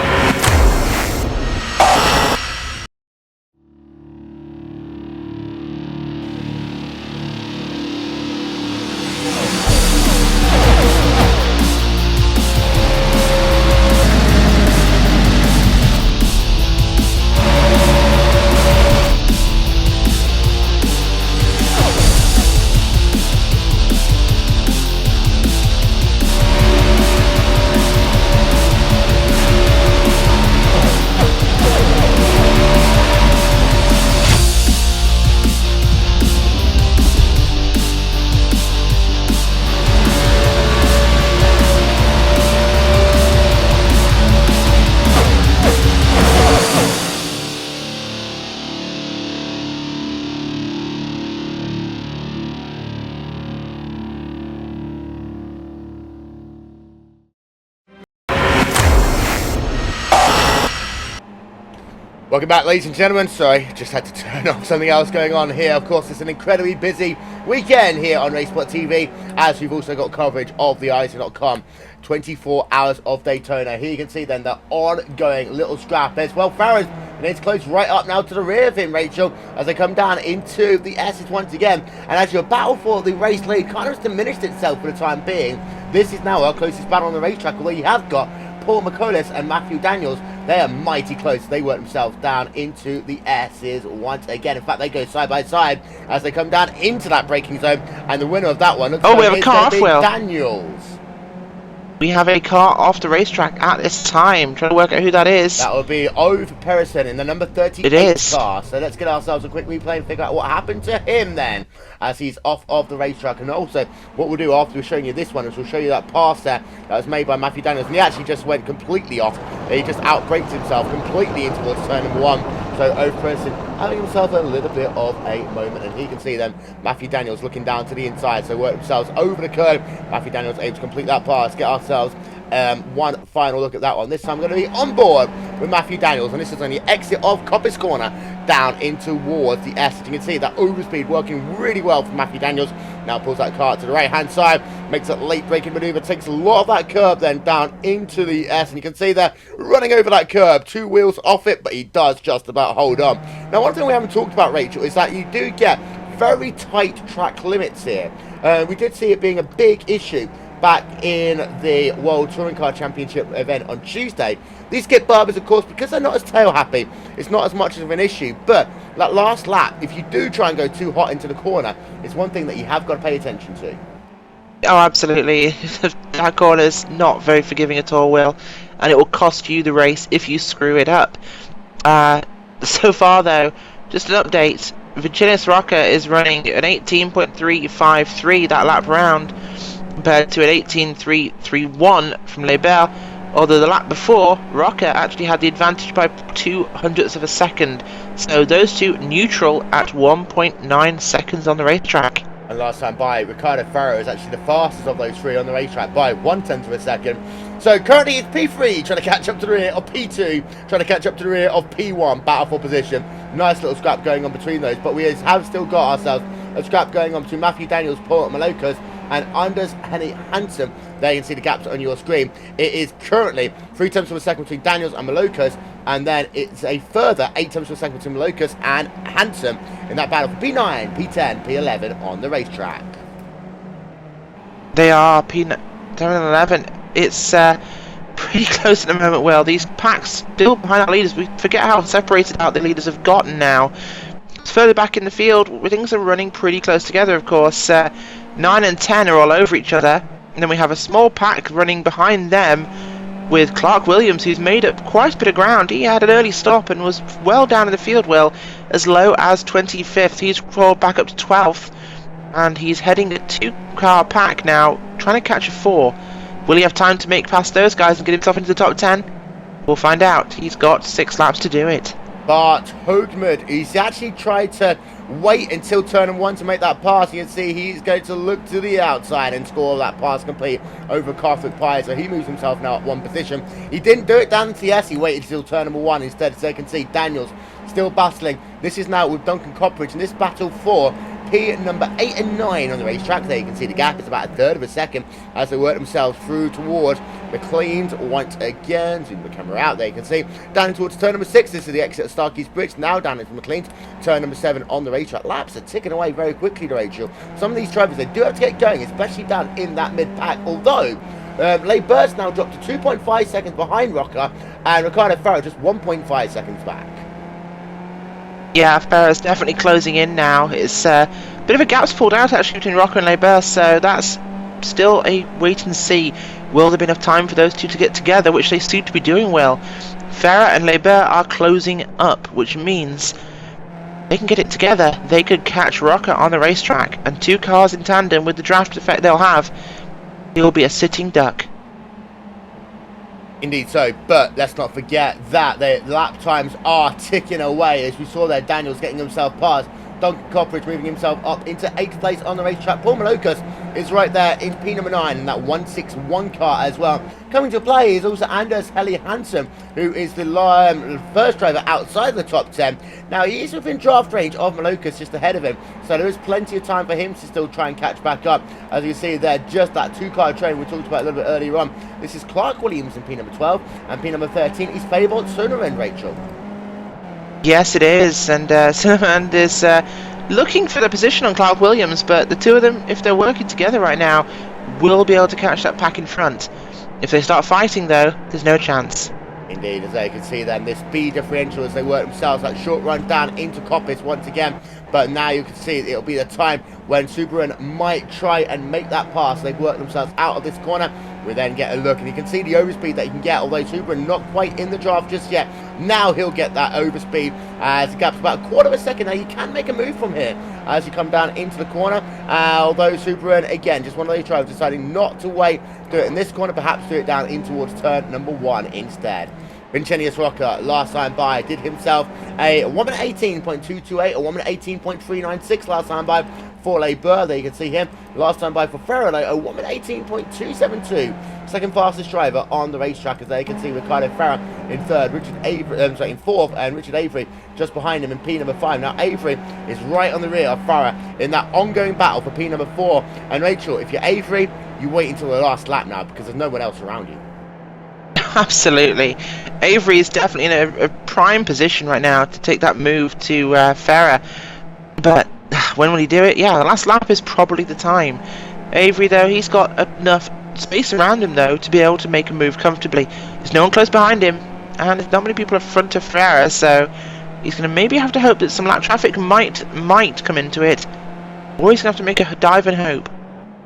Welcome back, ladies and gentlemen. Sorry, just had to turn off something else going on here. Of course, it's an incredibly busy weekend here on RaceSpotTV, as we've also got coverage of the iRacing.com 24 hours of Daytona. Here you can see then the ongoing little scrap as well. Farrers, and it's close right up now to the rear of him, Rachel, as they come down into the S's once again. And as your battle for the race lead kind of diminished itself for the time being, this is now our closest battle on the racetrack, although you have got Paul McCullis and Matthew Daniels. They are mighty close. They work themselves down into the S's once again. In fact, they go side by side as they come down into that braking zone. And the winner of that one looks we have a car off wheel. Daniels. We have a car off the racetrack at this time. Trying to work out who that is. That would be Ove Perison in the number 38 car. So let's get ourselves a quick replay and figure out what happened to him then, as he's off of the racetrack. And also, what we'll do after we're showing you this one is we'll show you that pass there that was made by Matthew Daniels. And he actually just went completely off. He just outbraked himself completely into towards turn number 1. So Ove Perison having himself a little bit of a moment. And he can see then Matthew Daniels looking down to the inside. So work themselves over the curve. Matthew Daniels able to complete that pass. Get ourselves one final look at that one. This time we're going to be on board with Matthew Daniels, and this is on the exit of Coppice Corner down in towards the S. As you can see, that overspeed working really well for Matthew Daniels. Now pulls that car to the right hand side, makes a late braking maneuver, takes a lot of that curb then down into the S, and you can see there running over that curb, 2 wheels off it, but he does just about hold on. Now, one thing we haven't talked about, Rachel, is that you do get very tight track limits here. We did see it being a big issue back in the World Touring Car Championship event on Tuesday. These Skip Barbers, of course, because they're not as tail happy, it's not as much of an issue. But that last lap, if you do try and go too hot into the corner, it's one thing that you have got to pay attention to. Oh, absolutely. That corner's not very forgiving at all, Will, and it will cost you the race if you screw it up. So far, though, just an update. Vincenius Rocca is running an 18.353 that lap round, compared to an 18.331 from Lebel, although the lap before, Rocca actually had the advantage by 0.02 of a second. So those two neutral at 1.9 seconds on the racetrack. And last time by, Ricardo Ferrer is actually the fastest of those three on the racetrack by 0.1 of a second. So currently it's P3 trying to catch up to the rear of P2, trying to catch up to the rear of P1, battle for position. Nice little scrap going on between those, but we have still got ourselves a scrap going on between Matthew Daniels, Paul Malokas, and Anders Henny Hansen. There you can see the gaps on your screen. It is currently 0.3 of a second between Daniels and Malokas, and then it's a further 0.8 of a second between Malokas and Hansen in that battle for P9, P10, P11 on the racetrack. They are P10 and 11. It's pretty close at the moment. Well, these packs still behind our leaders. We forget how separated out the leaders have gotten now. It's further back in the field, things are running pretty close together, of course. 9 and 10 are all over each other. And then we have a small pack running behind them with Clark Williams, who's made up quite a bit of ground. He had an early stop and was well down in the field, well, as low as 25th. He's crawled back up to 12th, and he's heading a 2-car pack now, trying to catch a 4. Will he have time to make past those guys and get himself into the top 10? We'll find out. He's got 6 laps to do it. But Hoogmud, he's actually tried to wait until turn 1 to make that pass. You can see he's going to look to the outside and score that pass complete over Carthage Pye. So he moves himself now at 1 position. He didn't do it down to TS. He waited until turn 1 instead. So you can see Daniels still battling. This is now with Duncan Coppridge in this battle for P number 8 and 9 on the racetrack. There you can see the gap is about 1/3 of a second as they work themselves through towards McLean's once again. Zoom the camera out. There you can see down towards turn number 6. This is the exit of Starkey's Bridge. Now down into McLean's. Turn number 7 on the racetrack. Laps are ticking away very quickly to Rachel. Some of these drivers, they do have to get going, especially down in that mid-pack. Although Leigh Bird's now dropped to 2.5 seconds behind Rocker, and Ricardo Farrow just 1.5 seconds back. Yeah, Farrow's definitely closing in now. It's a bit of a gap's pulled out actually between Rocker and Leigh Bird, so that's still a wait and see. Will there be enough time for those two to get together, which they seem to be doing well. Farrow and Leigh Bird are closing up, which means they can get it together. They could catch Rocker on the racetrack, and 2 cars in tandem with the draft effect they'll have, he'll be a sitting duck. Indeed so, but let's not forget that the lap times are ticking away. As we saw there, Daniels getting himself past. Duncan Coppridge moving himself up into 8th place on the racetrack. Paul Malokas is right there in P number 9 in that 161 car as well. Coming to play is also Anders Helly Hansen, who is the first driver outside the top 10. Now he is within draft range of Malokas, just ahead of him, so there is plenty of time for him to still try and catch back up. As you see there, just that 2-car train we talked about a little bit earlier on. This is Clark Williams in P number 12, and P number 13 is Fable Sunderland, Rachel. Yes, it is, and Sunderland is looking for the position on Clark Williams, but the two of them, if they're working together right now, will be able to catch that pack in front. If they start fighting, though, there's no chance. Indeed, as they can see then, this speed differential as they work themselves, that short run down into Coppice once again. But now you can see it'll be the time when Subaru might try and make that pass. They've worked themselves out of this corner. We then get a look, and you can see the overspeed that he can get, although Subaru not quite in the draft just yet. Now he'll get that overspeed as the gap's about 1/4 of a second. Now you can make a move from here as you come down into the corner. Although Subaru, again, just one of those drivers deciding not to wait, do it in this corner, perhaps do it down in towards turn number 1 instead. Vincentius Rocker, last time by, did himself a 1:18.228 or 1:18.396 last time by for Leigh Bird. There you can see him. Last time by for Farrow, a 1:18.272. Second fastest driver on the racetrack, as there you can see Ricardo Farrow in third, in fourth, and Richard Avery just behind him in P number 5. Now Avery is right on the rear of Farrow in that ongoing battle for P number 4. And Rachel, if you're Avery, you wait until the last lap now because there's no one else around you. Absolutely. Avery is definitely in a prime position right now to take that move to Farah. But when will he do it? Yeah, the last lap is probably the time. Avery, though, he's got enough space around him, though, to be able to make a move comfortably. There's no one close behind him, and there's not many people in front of Farah, so he's going to maybe have to hope that some lap traffic might come into it, or he's going to have to make a dive and hope.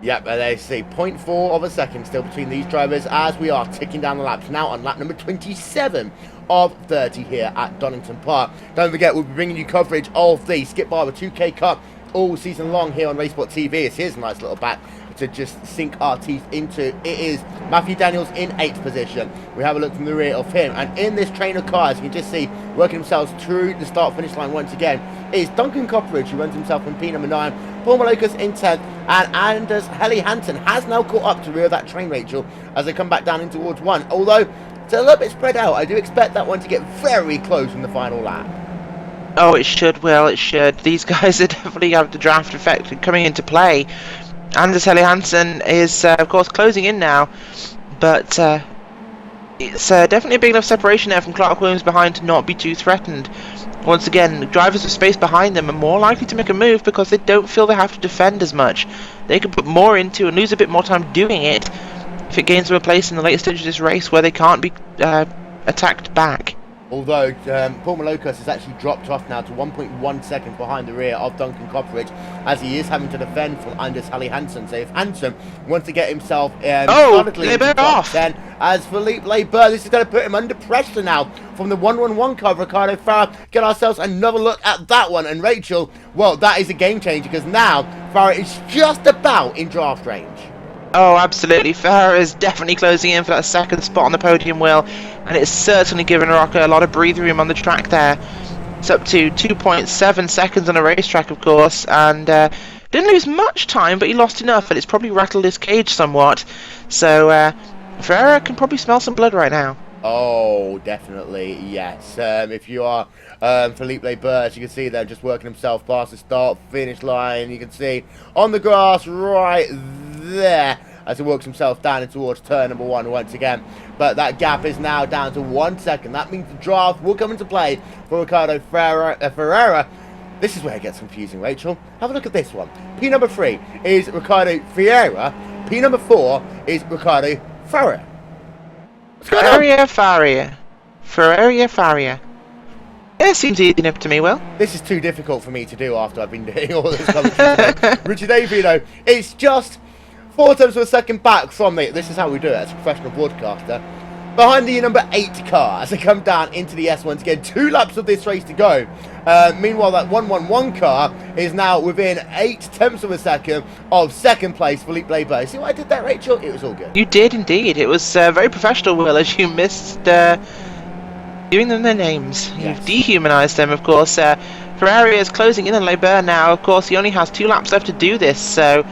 Yep, and they see 0.4 of a second still between these drivers as we are ticking down the laps now on lap number 27 of 30 here at Donington Park. Don't forget, we'll be bringing you coverage of the Skip Barber 2K Cup all season long here on RaceSpotTV. It's his nice little back to just sink our teeth into. It is Matthew Daniels in 8th position. We have a look from the rear of him, and in this train of cars you can just see working themselves through the start finish line once again is Duncan Coppridge, who runs himself in P number 9, Paul Malokas in 10th, and Anders Helly Hansen has now caught up to rear that train, Rachel, as they come back down in towards 1, although it's a little bit spread out. I do expect that one to get very close in the final lap. Oh, it should. Well, it should. These guys are definitely have the draft effect coming into play. Anders Helly Hansen is, of course, closing in now, but it's definitely a big enough separation there from Clark Williams behind to not be too threatened. Once again, the drivers with space behind them are more likely to make a move because they don't feel they have to defend as much. They can put more into and lose a bit more time doing it if it gains them a place in the late stage of this race where they can't be attacked back. Although Paul Malocas has actually dropped off now to 1.1 seconds behind the rear of Duncan Copperidge, as he is having to defend from Anders Halle Hansen. So if Hansen wants to get himself solidly into the top 10, as Philippe Leber, this is going to put him under pressure now from the 111 car. Ricardo Farah, get ourselves another look at that one. And Rachel, well, that is a game changer, because now Farah is just about in draft range. Oh, absolutely. Farah is definitely closing in for that second spot on the podium wheel, and it's certainly given Rocker a lot of breathing room on the track there. It's up to 2.7 seconds on a racetrack, of course, and didn't lose much time, but he lost enough, and it's probably rattled his cage somewhat. So Farah can probably smell some blood right now. Oh, definitely, yes. If you are Philippe Leber, as you can see there, just working himself past the start-finish line. You can see on the grass right there as he works himself down towards turn number 1 once again. But that gap is now down to 1 second. That means the draft will come into play for Ricardo Ferreira. This is where it gets confusing, Rachel. Have a look at this one. P number 3 is Ricardo Ferreira. P number 4 is Ricardo Ferreira. Ferreira. It seems easy enough to me, Will. This is too difficult for me to do after I've been doing all this commentary. Richard Avery, though, it's just 4 tenths of a second back from the... This is how we do it as a professional broadcaster. Behind the number 8 car as they come down into the S1 to get 2 laps of this race to go. Meanwhile, that 111 car is now within 8 tenths of a second of second place, Philippe Leber. See what I did there, Rachel? It was all good. You did indeed. It was very professional, Will, as you missed giving them their names. Yes. You've dehumanized them, of course. Ferrari is closing in on Leber now. Of course, he only has 2 laps left to do this, so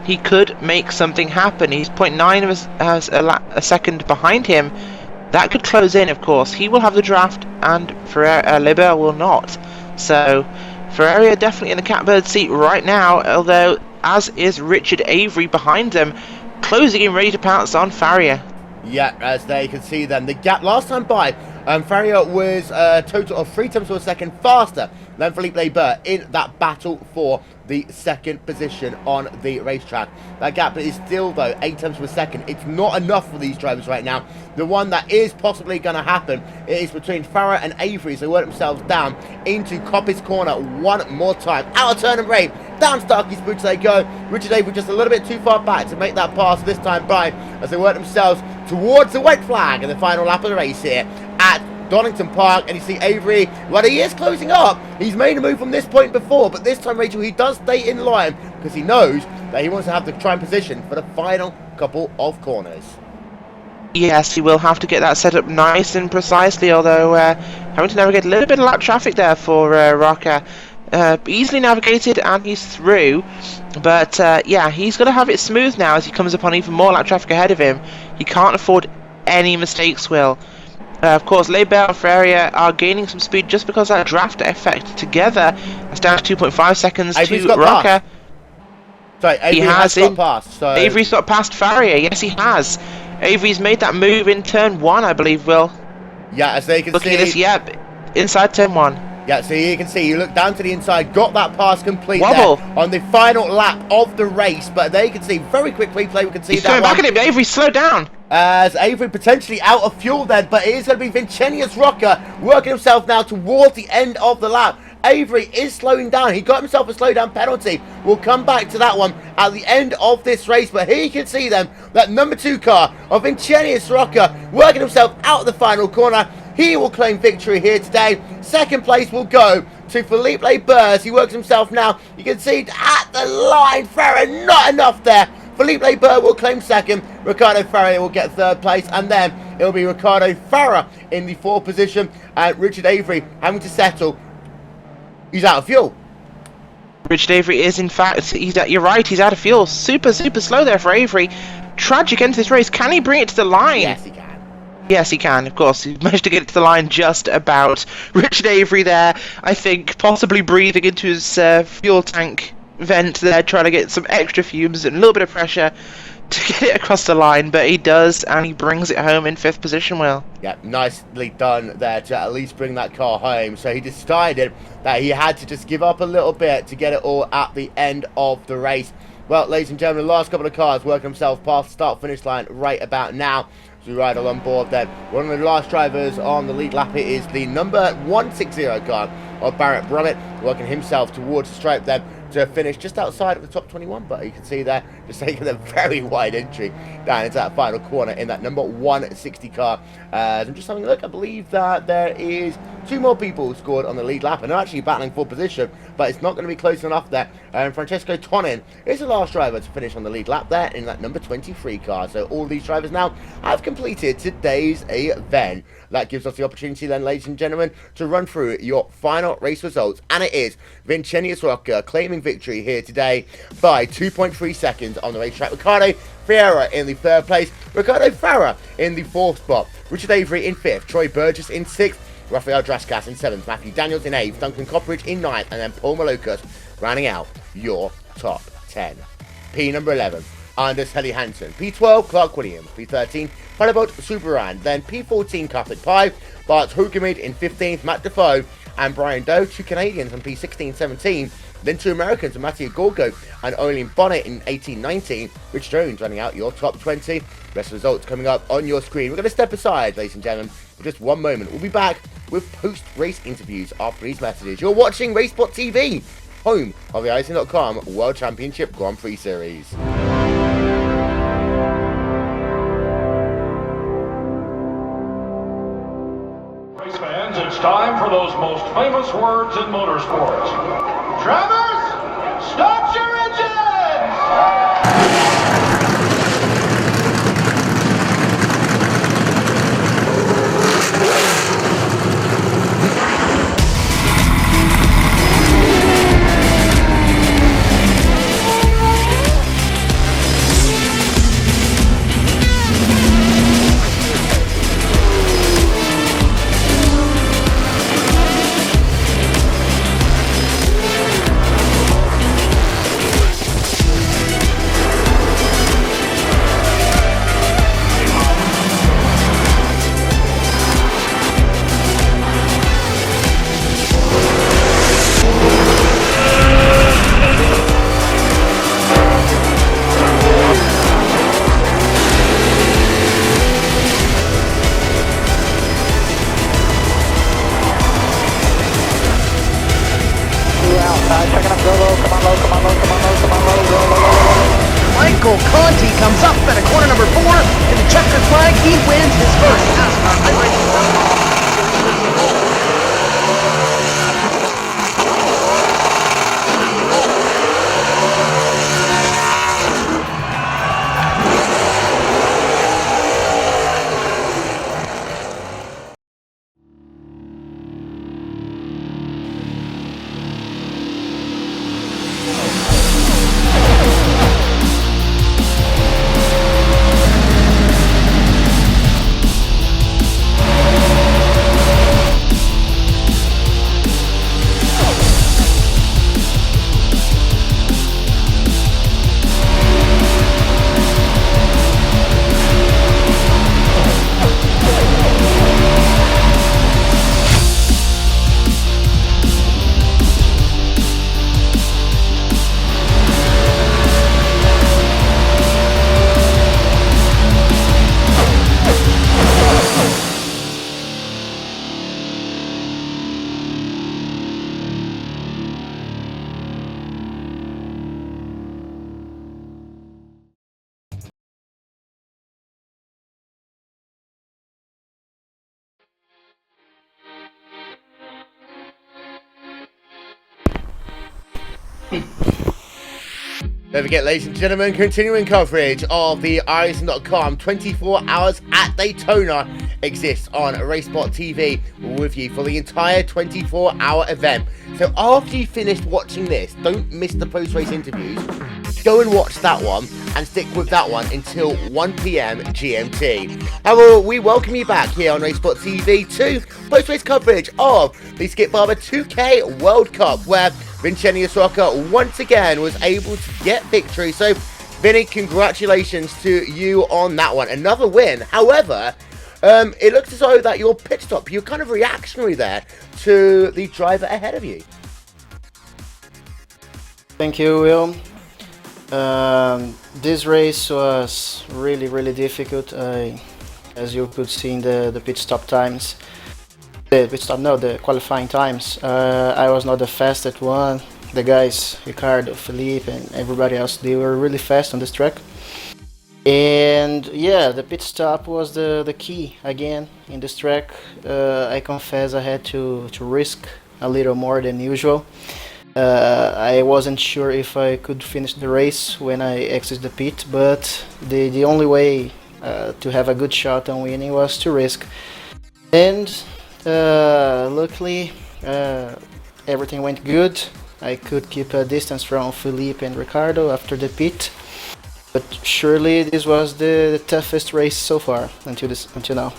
he could make something happen. He's 0.9 of a second behind him. That could close in, of course. He will have the draft, and Leber will not. So Ferrari are definitely in the catbird seat right now, although as is Richard Avery behind them, closing in, ready to pounce on Farrier. Yeah, as they can see then, the gap last time by, Farrier was a total of 3 tenths of a second faster than Philippe Leber in that battle for the second position on the racetrack. That gap is still, though, 8 tenths of a second. It's not enough for these drivers right now. The one that is possibly going to happen is between Farah and Avery, so they work themselves down into Coppice Corner one more time. Out of turn and brake, down Starkey's boots they go. Richard Avery just a little bit too far back to make that pass this time by, as they work themselves towards the white flag in the final lap of the race here at Donington Park. And you see Avery, well, he is closing up. He's made a move from this point before, but this time, Rachel, he does stay in line because he knows that he wants to have the prime position for the final couple of corners. Yes, he will have to get that set up nice and precisely, although having to navigate a little bit of lap traffic there for Rocker. Easily navigated, and he's through. But yeah, he's going to have it smooth now as he comes upon even more lap traffic ahead of him. He can't afford any mistakes, Will. Of course, Leber and Ferrier are gaining some speed just because of that draft effect together. That's down to 2.5 seconds Avery's to Rocker. Sorry, Avery has got past. So Avery's got past Farrier. Yes, he has. Avery's made that move in turn 1, I believe, Will. Yeah, as they can Looking see. at this, yeah, inside turn 1. Yeah, so you can see, you look down to the inside, got that pass complete Wobble there on the final lap of the race. But they can see, very quick replay, we can see he's that coming one. back at him. Avery, slow down. As Avery potentially out of fuel then, but it is going to be Vincenius Rocker working himself now towards the end of the lap. Avery is slowing down. He got himself a slowdown penalty. We'll come back to that one at the end of this race. But here you can see them, that number 2 car of Vincenius Rocker working himself out of the final corner. He will claim victory here today. Second place will go to Philippe Leber. He works himself now. You can see at the line. Ferrer, not enough there. Philippe Leber will claim second. Ricardo Ferrer will get third place. And then it will be Ricardo Ferrer in the 4th position. And Richard Avery having to settle. He's out of fuel. Richard Avery is, in fact, you're right, he's out of fuel. Super slow there for Avery. Tragic end to this race. Can he bring it to the line? Yes, he can. Yes, he can, of course. He managed to get it to the line just about. Richard Avery there, I think, possibly breathing into his fuel tank vent there, trying to get some extra fumes and a little bit of pressure to get it across the line, but he does, and he brings it home in 5th position, Will. Yeah, nicely done there to at least bring that car home. So he decided that he had to just give up a little bit to get it all at the end of the race. Well, ladies and gentlemen, the last couple of cars working themselves past the start-finish line right about now. As we ride along board then, one of the last drivers on the lead lap is the number 160 car of Barrett Brummett, working himself towards the stripe then to finish just outside of the top 21, but you can see there, just taking a very wide entry down into that final corner in that number 160 car. I'm just having a look, I believe that there is 2 more people scored on the lead lap, and they're actually battling for position, but it's not going to be close enough there. Francesco Tonin is the last driver to finish on the lead lap there in that number 23 car. So all these drivers now have completed today's event. That gives us the opportunity then, ladies and gentlemen, to run through your final race results, and it is Vincenius Rocker claiming victory here today by 2.3 seconds on the racetrack. Ricardo Ferreira in the 3rd place, Ricardo Farah in the 4th spot, Richard Avery in 5th, Troy Burgess in 6th, Rafael Draskas in 7th, Matthew Daniels in 8th, Duncan Copperidge in 9th, and then Paul Malokas rounding out your top 10. P number 11, Anders Helly Hansen. P12, Clark Williams. P13, Paulabot Subaran. Then P14, Catholic Pie, Bart Hogemid in 15th, Matt Defoe and Brian Doe. 2 Canadians on P16, 17. Then 2 Americans, Matthew Gorgo and Eileen Bonnet in 18, 19. Rich Jones running out your top 20. Rest results coming up on your screen. We're going to step aside, ladies and gentlemen, for just one moment. We'll be back with post-race interviews after these messages. You're watching RaceSpotTV, home of the iRacing.com World Championship Grand Prix Series. Race fans, it's time for those most famous words in motorsports. Drivers, start your engines! Michael Conti comes up at a corner number 4 in the checkered flag. He wins his first NASCAR iRacing. Don't forget, ladies and gentlemen, continuing coverage of the iRacing.com 24 hours at Daytona exists on RaceSpotTV with you for the entire 24-hour event. So after you finished watching this, don't miss the post-race interviews. Go and watch that one and stick with that one until 1 PM GMT. However, we welcome you back here on RaceSpotTV to post-race coverage of the Skip Barber 2K World Cup, where Vincenius Rocker once again was able to get victory. So, Vinny, congratulations to you on that one. Another win. However, it looks as though that your pit stop, you're kind of reactionary there to the driver ahead of you. Thank you, Will. This race was really difficult. As you could see in the pit stop times, the qualifying times. I was not the fastest one. The guys, Ricardo, Felipe, and everybody else, they were really fast on this track. And yeah, the pit stop was the key again in this track. I confess I had to risk a little more than usual. I wasn't sure if I could finish the race when I exited the pit, but the only way to have a good shot on winning was to risk. And luckily, everything went good. I could keep a distance from Felipe and Ricardo after the pit. But surely this was the toughest race so far until now.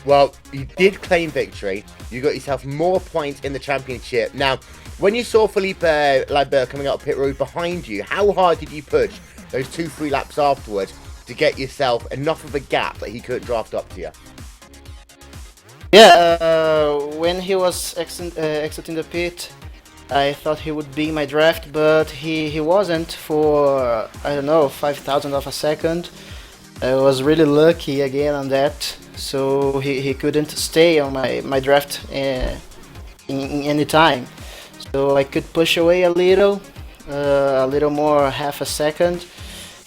Well, you did claim victory. You got yourself more points in the championship. Now, when you saw Felipe Labert coming out of pit road behind you, how hard did you push those 2-3 laps afterwards to get yourself enough of a gap that he couldn't draft up to you? Yeah, when he was exiting the pit, I thought he would be in my draft, but he wasn't for, I don't know, 5,000 of a second. I was really lucky again on that, so he couldn't stay on my draft in any time. So I could push away a little more, half a second,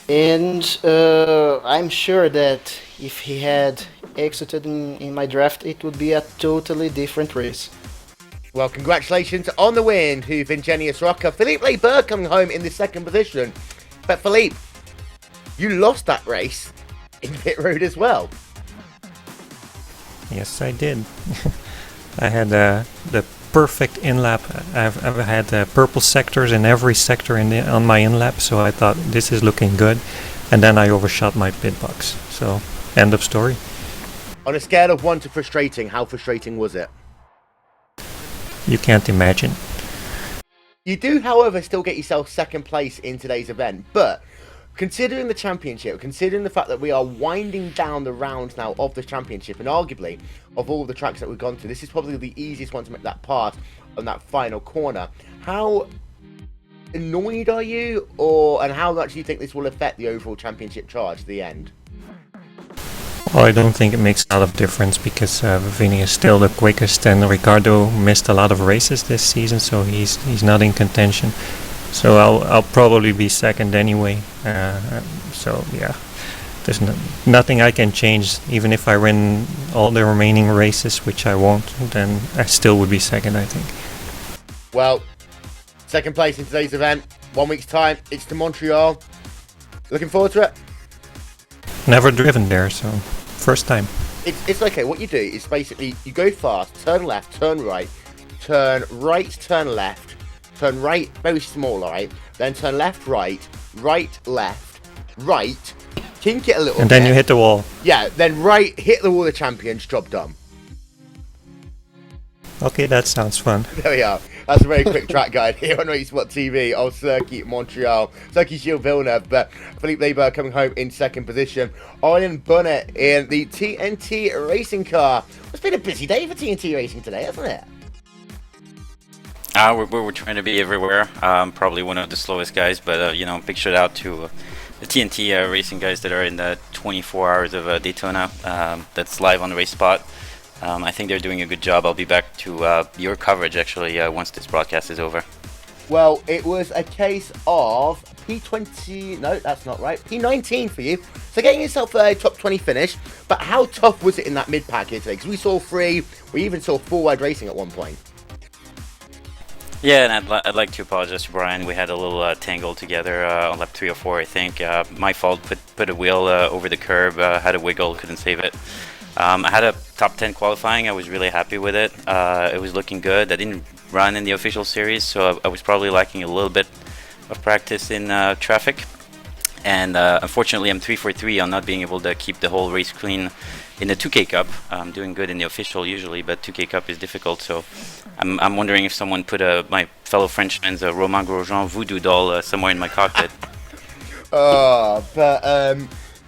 and I'm sure that if he had exited in my draft, it would be a totally different race. Well, congratulations on the win to Ingenious Rocker. Philippe Labert coming home in the second position. But Philippe, you lost that race in pit road as well. Yes, I did. I had the perfect in-lap. I've had purple sectors in every sector on my in-lap, so I thought this is looking good. And then I overshot my pit box. So, end of story. On a scale of 1 to frustrating, how frustrating was it? You can't imagine. You do, however, still get yourself second place in today's event, but considering the championship, considering the fact that we are winding down the rounds now of the championship, and arguably of all the tracks that we've gone to, this is probably the easiest one to make that part on that final corner. How annoyed are you, and how much do you think this will affect the overall championship charge at the end? Well, I don't think it makes a lot of difference because Vini is still the quickest, and Ricardo missed a lot of races this season, so he's not in contention. So I'll probably be second anyway. So yeah, there's nothing I can change. Even if I win all the remaining races, which I won't, then I still would be second, I think. Well, second place in today's event. 1 week's time. It's to Montreal. Looking forward to it? Never driven there, so first time. It's okay. What you do is basically you go fast, turn left, turn right, turn left, turn right, very small, alright? Then turn left, right, left, right, kink it a little and bit. then you hit the wall. Yeah, then right, hit the wall of champions, job done. Okay, that sounds fun. There we are. That's a very quick track guide here on RaceSpotTV of Circuit Montreal. Circuit Gilles Villeneuve, but Philippe Labert coming home in second position. Ian Bunnett in the TNT racing car. It's been a busy day for TNT racing today, hasn't it? We're trying to be everywhere. Probably one of the slowest guys, but big shout out to the TNT racing guys that are in the 24 hours of Daytona. That's live on RaceSpot. I think they're doing a good job. I'll be back to your coverage actually once this broadcast is over. Well, it was a case of P20, no, that's not right, P19 for you. So getting yourself a top 20 finish, but how tough was it in that mid-pack here today? Because we saw 3, we even saw 4-wide racing at one point. Yeah, and I'd like to apologize to Brian. We had a little tangle together on lap 3 or 4, I think. My fault, put a wheel over the curb, had a wiggle, couldn't save it. I had a top 10 qualifying. I was really happy with it. It was looking good. I didn't run in the official series, so I was probably lacking a little bit of practice in traffic. And unfortunately, I'm 3 for 3 on not being able to keep the whole race clean in the 2K Cup. I'm doing good in the official usually, but 2K Cup is difficult. So I'm wondering if someone put my fellow Frenchman's Romain Grosjean voodoo doll somewhere in my cockpit. But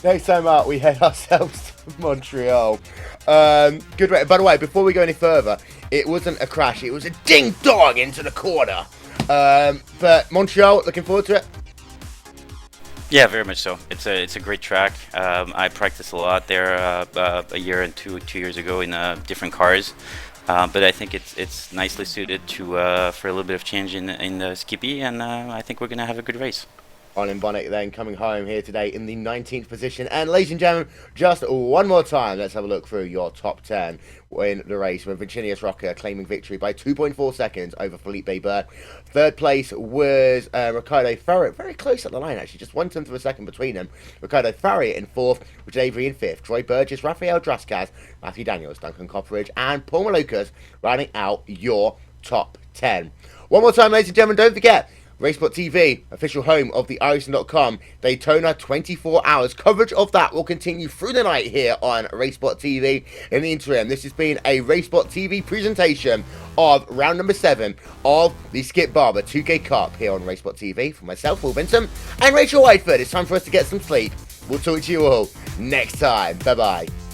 next time out, we head ourselves to Montreal. Good way. By the way, before we go any further, it wasn't a crash. It was a ding-dong into the corner. But Montreal, looking forward to it? Yeah, very much so. It's a great track. I practiced a lot there a year and two years ago in different cars, but I think it's nicely suited to for a little bit of change in the Skippy, and I think we're gonna have a good race. Olin Bonnick then coming home here today in the 19th position. And ladies and gentlemen, just one more time, let's have a look through your top 10 in the race, with Virginius Rocker claiming victory by 2.4 seconds over Felipe Bird. Third place was Ricardo Farrier, very close at the line actually, just 1/10 of a second between them. Ricardo Farrier in fourth, Richard Avery in fifth, Troy Burgess, Rafael Drascaz, Matthew Daniels, Duncan Copperidge, and Paul Malukas rounding out your top 10. One more time, ladies and gentlemen, don't forget, RaceSpotTV, official home of the iRacing.com Daytona 24 hours. Coverage of that will continue through the night here on RaceSpotTV. In the interim, this has been a RaceSpotTV presentation of round number 7 of the Skip Barber 2K Cup here on RaceSpotTV. For myself, Will Vinson, and Rachel Whiteford, it's time for us to get some sleep. We'll talk to you all next time. Bye-bye.